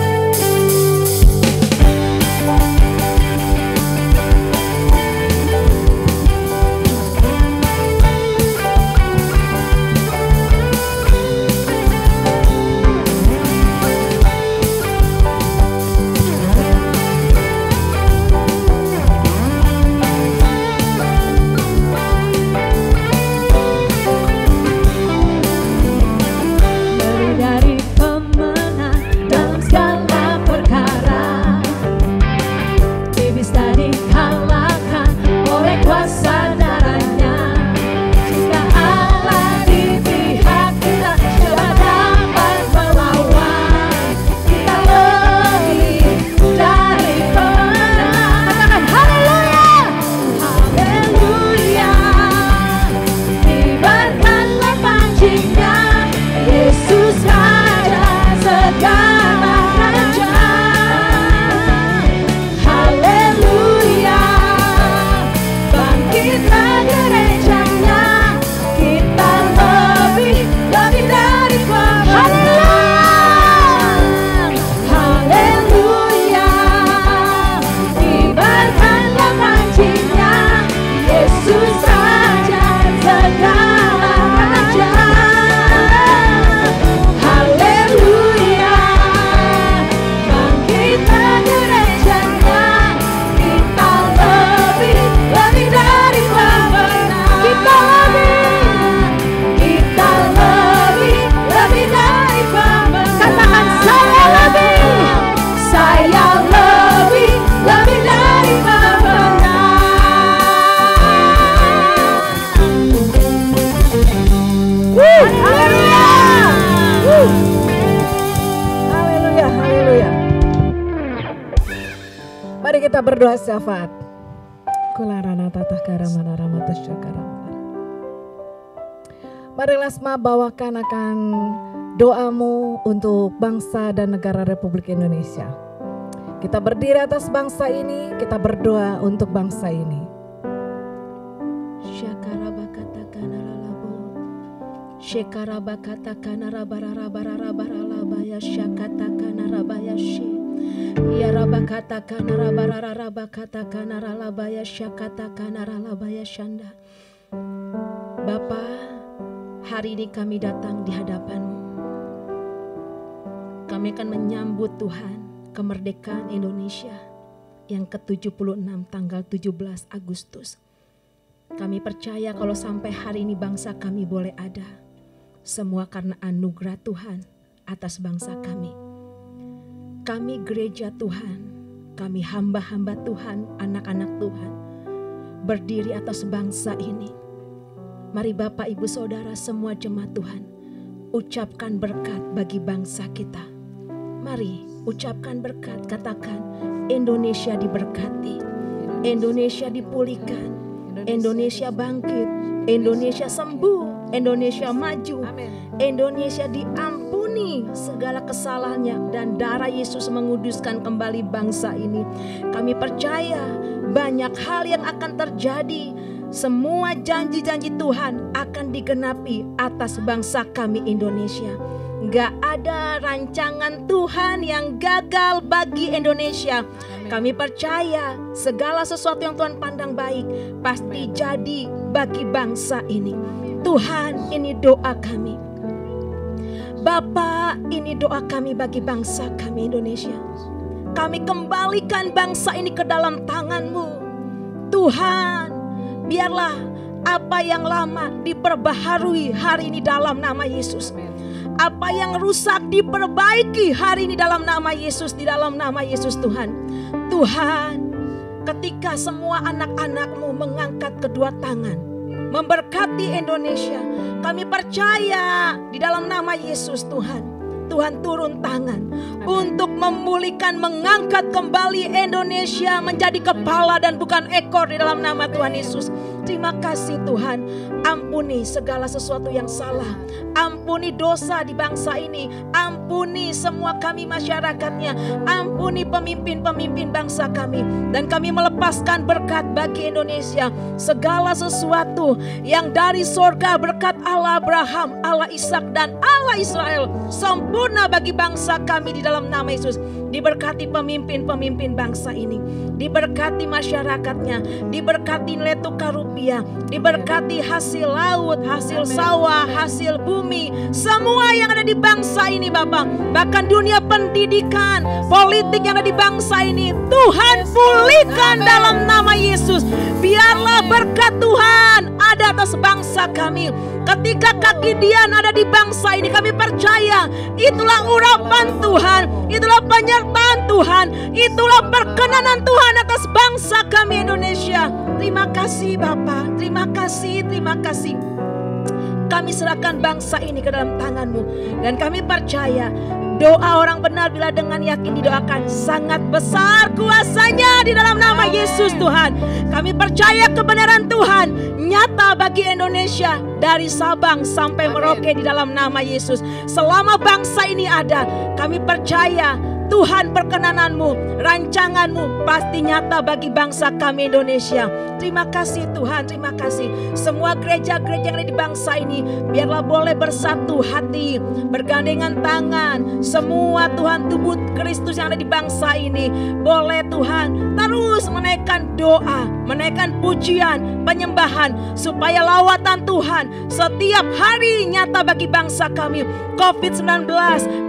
kita berdoa syafaat. Marilah Asma bawakan akan doamu untuk bangsa dan negara Republik Indonesia. Kita berdiri atas bangsa ini, kita berdoa untuk bangsa ini. Shekarabakata kanarabararabararabaralabaya syakata kanarabaya she. Ya rabakata kanarabararabakata kanaralabaya syakata kanaralabaya syanda. Bapa, hari ini kami datang di hadapan-Mu. Kami akan menyambut Tuhan kemerdekaan Indonesia yang ke-76 tanggal 17 Agustus. Kami percaya kalau sampai hari ini bangsa kami boleh ada, semua karena anugerah Tuhan atas bangsa kami. Kami gereja Tuhan, kami hamba-hamba Tuhan, anak-anak Tuhan, berdiri atas bangsa ini. Mari Bapak, Ibu, Saudara, semua jemaat Tuhan, ucapkan berkat bagi bangsa kita. Mari ucapkan berkat, katakan Indonesia diberkati, Indonesia dipulihkan, Indonesia bangkit, Indonesia sembuh, Indonesia maju, Indonesia diampuni segala kesalahannya, dan darah Yesus menguduskan kembali bangsa ini. Kami percaya banyak hal yang akan terjadi. Semua janji-janji Tuhan akan digenapi atas bangsa kami Indonesia. Gak ada rancangan Tuhan yang gagal bagi Indonesia. Kami percaya segala sesuatu yang Tuhan pandang baik pasti jadi bagi bangsa ini. Tuhan, ini doa kami. Bapa, ini doa kami bagi bangsa kami Indonesia. Kami kembalikan bangsa ini ke dalam tangan-Mu. Tuhan, biarlah apa yang lama diperbaharui hari ini dalam nama Yesus. Apa yang rusak diperbaiki hari ini dalam nama Yesus, di dalam nama Yesus Tuhan. Tuhan, ketika semua anak-anak-Mu mengangkat kedua tangan, memberkati Indonesia, kami percaya di dalam nama Yesus Tuhan. Tuhan turun tangan untuk memulihkan, mengangkat kembali Indonesia menjadi kepala dan bukan ekor di dalam nama Tuhan Yesus. Terima kasih Tuhan, ampuni segala sesuatu yang salah, ampuni dosa di bangsa ini, ampuni semua kami masyarakatnya, ampuni pemimpin-pemimpin bangsa kami, dan kami melepaskan berkat bagi Indonesia. Segala sesuatu yang dari sorga, berkat Allah Abraham, Allah Ishak dan Allah Israel, sempurna bagi bangsa kami di dalam nama Yesus. Diberkati pemimpin-pemimpin bangsa ini, diberkati masyarakatnya, diberkati nilai tukar rupiah, diberkati hasil laut, hasil sawah, hasil bumi, semua yang ada di bangsa ini Bapak. Bahkan dunia pendidikan, politik yang ada di bangsa ini, Tuhan pulihkan dalam nama Yesus. Biarlah berkat Tuhan ada atas bangsa kami. Ketika kaki Dian ada di bangsa ini, kami percaya itulah urapan Tuhan, itulah penyertaan Tuhan, itulah perkenanan Tuhan atas bangsa kami Indonesia. Terima kasih Bapak, terima kasih, terima kasih. Kami serahkan bangsa ini ke dalam tangan-Mu, dan kami percaya doa orang benar bila dengan yakin didoakan, sangat besar kuasanya di dalam nama Yesus Tuhan. Kami percaya kebenaran Tuhan nyata bagi Indonesia dari Sabang sampai Merauke di dalam nama Yesus. Selama bangsa ini ada, kami percaya Tuhan perkenanan-Mu, rancangan-Mu pasti nyata bagi bangsa kami Indonesia. Terima kasih Tuhan, terima kasih. Semua gereja-gereja yang ada di bangsa ini, biarlah boleh bersatu hati, bergandengan tangan. Semua Tuhan tubuh Kristus yang ada di bangsa ini, boleh Tuhan terus menaikkan doa, menaikkan pujian, penyembahan, supaya lawatan Tuhan setiap hari nyata bagi bangsa kami. COVID-19,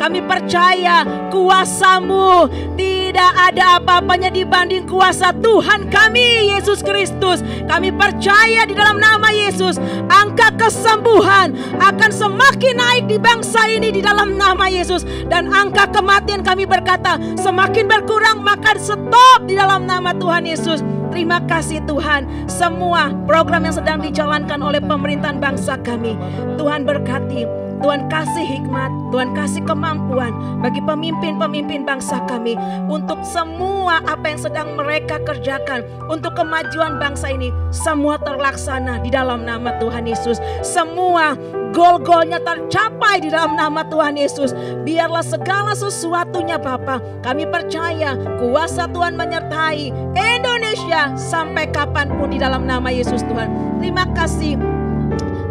kami percaya kuasa-Mu tidak ada apa-apanya dibanding kuasa Tuhan kami Yesus Kristus. Kami percaya di dalam nama Yesus, angka kesembuhan akan semakin naik di bangsa ini di dalam nama Yesus, dan angka kematian kami berkata semakin berkurang, maka stop di dalam nama Tuhan Yesus. Terima kasih Tuhan, semua program yang sedang dijalankan oleh pemerintahan bangsa kami, Tuhan berkati. Tuhan kasih hikmat, Tuhan kasih kemampuan bagi pemimpin-pemimpin bangsa kami untuk semua apa yang sedang mereka kerjakan untuk kemajuan bangsa ini, semua terlaksana di dalam nama Tuhan Yesus. Semua goal-goalnya tercapai di dalam nama Tuhan Yesus. Biarlah segala sesuatunya Bapa, kami percaya kuasa Tuhan menyertai Indonesia sampai kapanpun di dalam nama Yesus Tuhan. Terima kasih.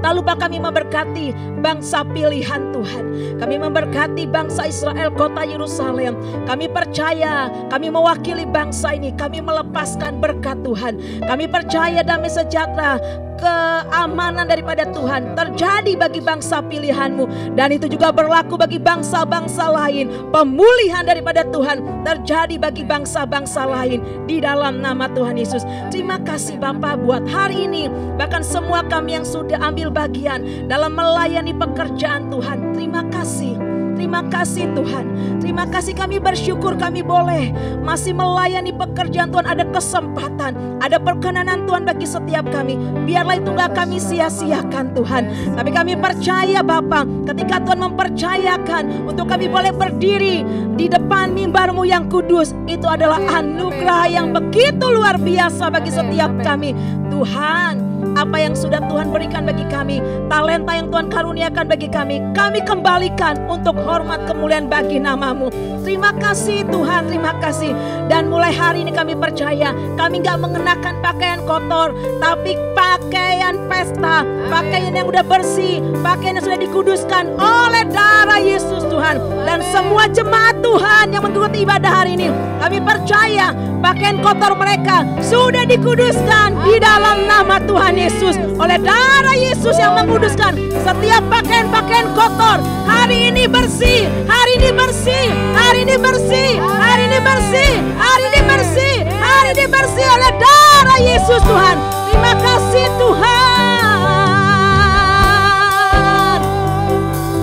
Tak lupa kami memberkati bangsa pilihan Tuhan. Kami memberkati bangsa Israel, kota Yerusalem. Kami percaya, kami mewakili bangsa ini. Kami melepaskan berkat Tuhan. Kami percaya damai sejahtera, keamanan daripada Tuhan terjadi bagi bangsa pilihan-Mu. Dan itu juga berlaku bagi bangsa-bangsa lain. Pemulihan daripada Tuhan terjadi bagi bangsa-bangsa lain di dalam nama Tuhan Yesus. Terima kasih Bapa buat hari ini. Bahkan semua kami yang sudah ambil bagian dalam melayani pekerjaan Tuhan. Terima kasih. Terima kasih Tuhan. Terima kasih, kami bersyukur kami boleh masih melayani pekerjaan Tuhan. Ada kesempatan, ada perkenanan Tuhan bagi setiap kami. Biarlah itu gak kami sia-siakan Tuhan. Tapi kami percaya Bapa, ketika Tuhan mempercayakan untuk kami boleh berdiri di depan mimbar-Mu yang kudus, itu adalah anugerah yang begitu luar biasa bagi setiap kami. Tuhan, apa yang sudah Tuhan berikan bagi kami, talenta yang Tuhan karuniakan bagi kami kembalikan untuk hormat kemuliaan bagi nama-Mu. Terima kasih Tuhan, terima kasih. Dan mulai hari ini kami percaya, kami gak mengenakan pakaian kotor, tapi pakaian pesta, pakaian yang udah bersih, pakaian yang sudah dikuduskan oleh darah Yesus Tuhan. Dan semua jemaat Tuhan yang mengikuti ibadah hari ini, kami percaya pakaian kotor mereka sudah dikuduskan di dalam nama Tuhan Yesus. Oleh darah Yesus yang menguduskan setiap pakaian-pakaian kotor hari ini bersih, hari ini bersih, hari ini bersih, hari ini bersih, hari ini bersih, hari ini bersih oleh darah Yesus Tuhan. Terima kasih Tuhan.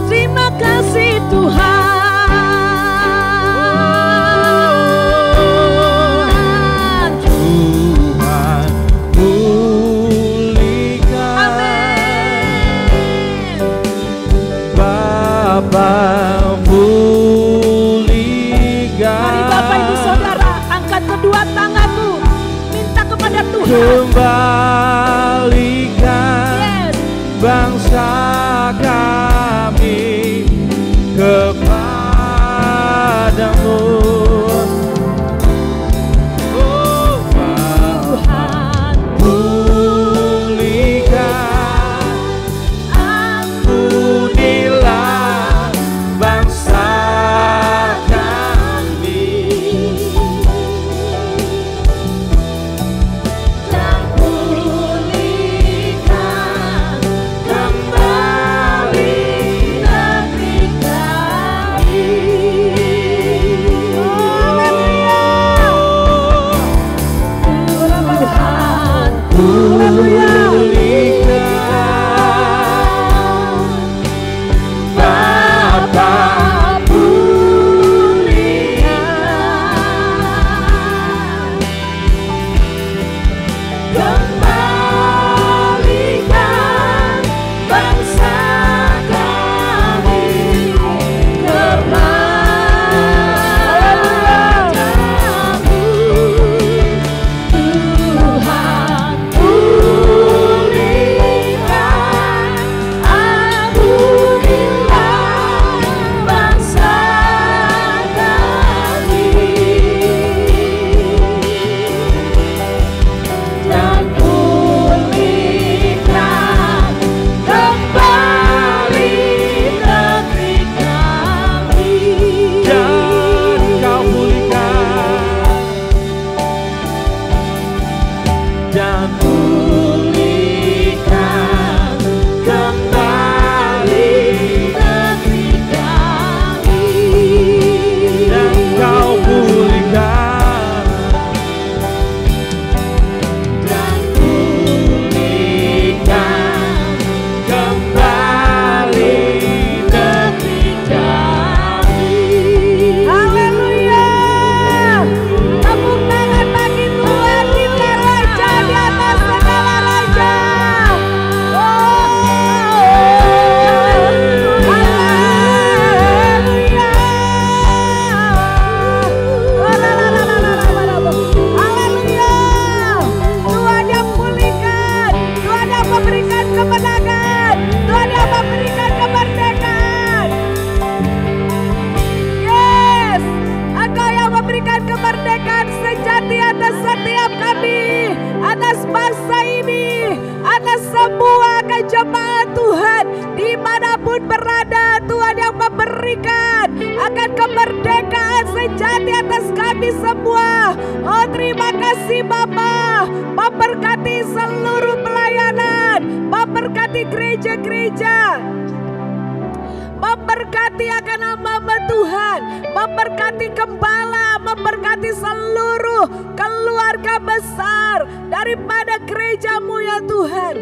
Terima kasih Tuhan. Mari Bapak Ibu Saudara, angkat kedua tanganmu, minta kepada Tuhan. Kembalikan bangsa kami kepadamu. Oh Tuhan, pulihkan, ampunilah bangsa kami. kami semua. Oh terima kasih Bapa, memberkati seluruh pelayanan, memberkati gereja-gereja, memberkati akan hamba Tuhan, memberkati gembala, memberkati seluruh keluarga besar daripada gereja-Mu ya Tuhan.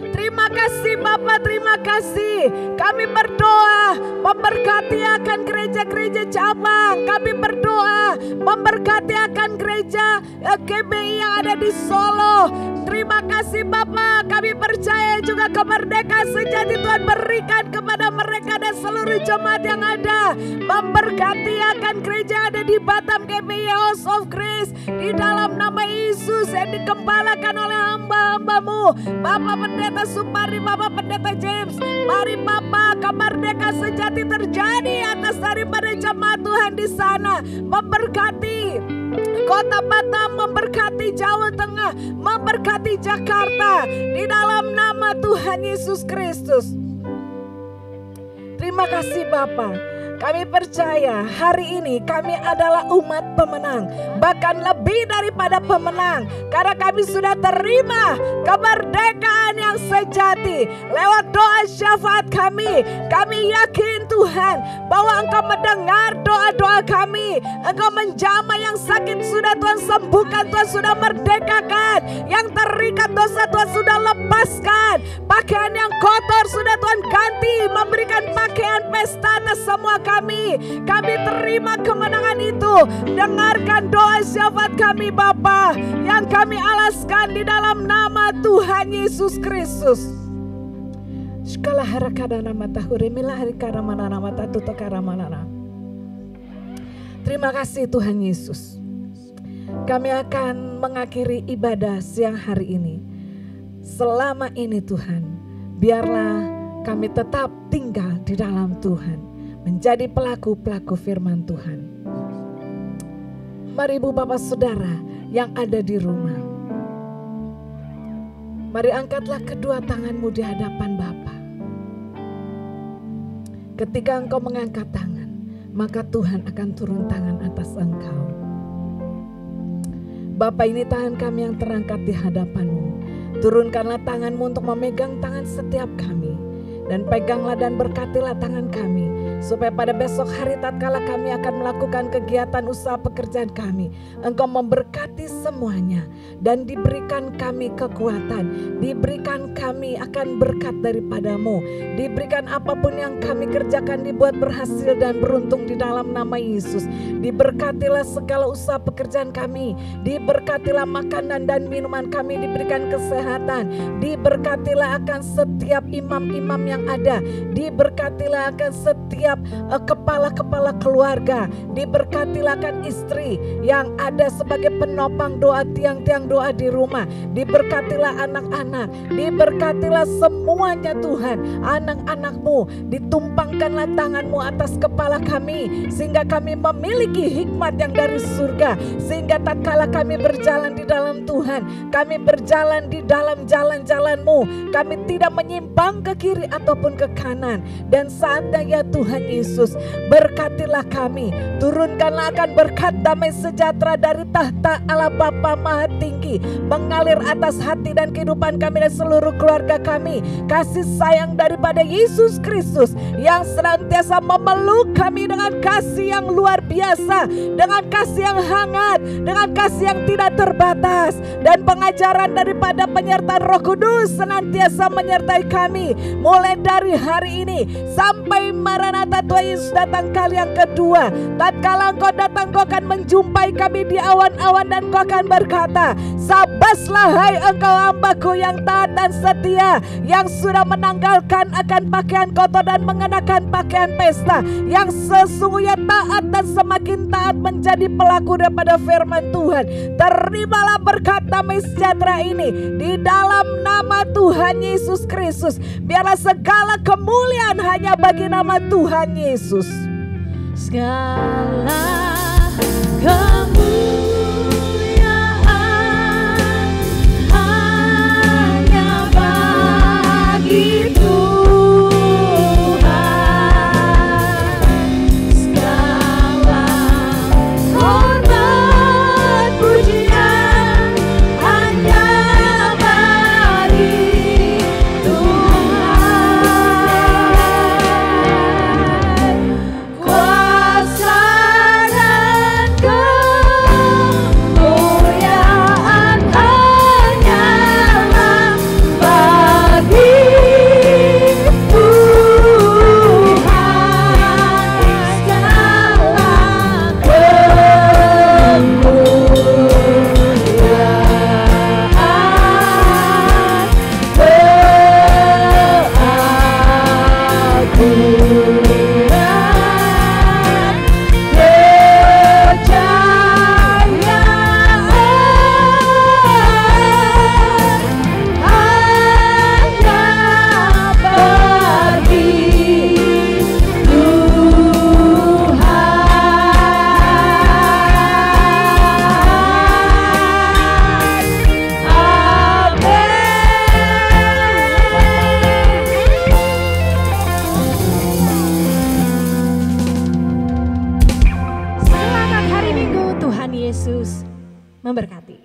Terima kasih Bapa, terima kasih. Kami berdoa memberkati akan gereja-gereja cabang. Kami berdoa memberkati akan gereja GBI yang ada di Solo. Terima kasih Bapa, kami percaya juga kemerdekaan sejati Tuhan berikan kepada mereka dan seluruh jemaat yang ada. Memberkati akan gereja yang ada di Batam GBI House of Grace. Di dalam nama Yesus yang dikembalakan oleh hamba-hamba-Mu, Bapak Pendeta Supari, Bapak Pendeta James. Mari Bapak, kemerdekaan sejati terjadi atas daripada jemaat Tuhan di sana. Memberkati Kota Batam, memberkati Jawa Tengah, memberkati Jakarta di dalam nama Tuhan Yesus Kristus. Terima kasih Bapak. Kami percaya hari ini kami adalah umat pemenang, bahkan lebih daripada pemenang, karena kami sudah terima kemerdekaan yang sejati lewat doa syafaat kami. Kami yakin Tuhan bahwa Engkau mendengar doa-doa kami. Engkau menjamah yang sakit sudah Tuhan sembuhkan, Tuhan sudah merdekakan, yang terikat dosa Tuhan sudah lepaskan, pakaian yang kotor sudah Tuhan ganti, memberikan pakaian pesta atas semua kami. Kami terima kemenangan itu. Dengarkan doa syafaat kami Bapa yang kami alaskan di dalam nama Tuhan Yesus Kristus. Skala harakadana matahuri milah harikarama mata tutakaramana. Terima kasih Tuhan Yesus. Kami akan mengakhiri ibadah siang hari ini. Selama ini Tuhan, biarlah kami tetap tinggal di dalam Tuhan, menjadi pelaku-pelaku firman Tuhan. Mari Ibu Bapak Saudara yang ada di rumah, mari angkatlah kedua tanganmu di hadapan Bapa. Ketika engkau mengangkat tangan, maka Tuhan akan turun tangan atas engkau. Bapa, ini tangan kami yang terangkat di hadapan-Mu. Turunkanlah tangan-Mu untuk memegang tangan setiap kami. Dan peganglah dan berkatilah tangan kami, supaya pada besok hari tatkala kami akan melakukan kegiatan usaha pekerjaan kami, Engkau memberkati semuanya dan diberikan kami kekuatan, diberikan kami akan berkat daripada-Mu, diberikan apapun yang kami kerjakan dibuat berhasil dan beruntung di dalam nama Yesus. Diberkatilah segala usaha pekerjaan kami, diberkatilah makanan dan minuman kami, diberikan kesehatan, diberkatilah akan setiap imam-imam yang ada, diberkatilah akan setiap kepala-kepala keluarga, diberkatilah akan istri yang ada sebagai penopang doa, tiang-tiang doa di rumah, diberkatilah anak-anak, diberkatilah semuanya Tuhan. Anak-anak-Mu, ditumpangkanlah tangan-Mu atas kepala kami, sehingga kami memiliki hikmat yang dari surga, sehingga tatkala kami berjalan di dalam Tuhan, kami berjalan di dalam jalan-jalan-Mu, kami tidak menyimpang ke kiri ataupun ke kanan. Dan saatnya ya Tuhan Yesus, berkatilah kami, turunkanlah akan berkat damai sejahtera dari tahta Allah Bapa Maha Tinggi mengalir atas hati dan kehidupan kami dan seluruh keluarga kami. Kasih sayang daripada Yesus Kristus yang senantiasa memeluk kami dengan kasih yang luar biasa, dengan kasih yang hangat, dengan kasih yang tidak terbatas, dan pengajaran daripada penyertaan Roh Kudus senantiasa menyertai kami mulai dari hari ini sampai Maranatha Tuhan Yesus datang kali yang kedua. Tatkala Engkau datang, Engkau akan menjumpai kami di awan-awan dan Engkau akan berkata, sabaslah hai engkau hambaku yang taat dan setia, yang sudah menanggalkan akan pakaian kotor dan mengenakan pakaian pesta, yang sesungguhnya taat dan semakin taat menjadi pelaku daripada firman Tuhan. Terimalah berkat damai sejahtera ini di dalam nama Tuhan Yesus Kristus. Biarlah segala kemuliaan hanya bagi nama Tuhan Yesus. Segala kemuliaan hanya bagi Tuhan. Segala hormat Yesus memberkati.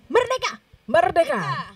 Merdeka! Merdeka!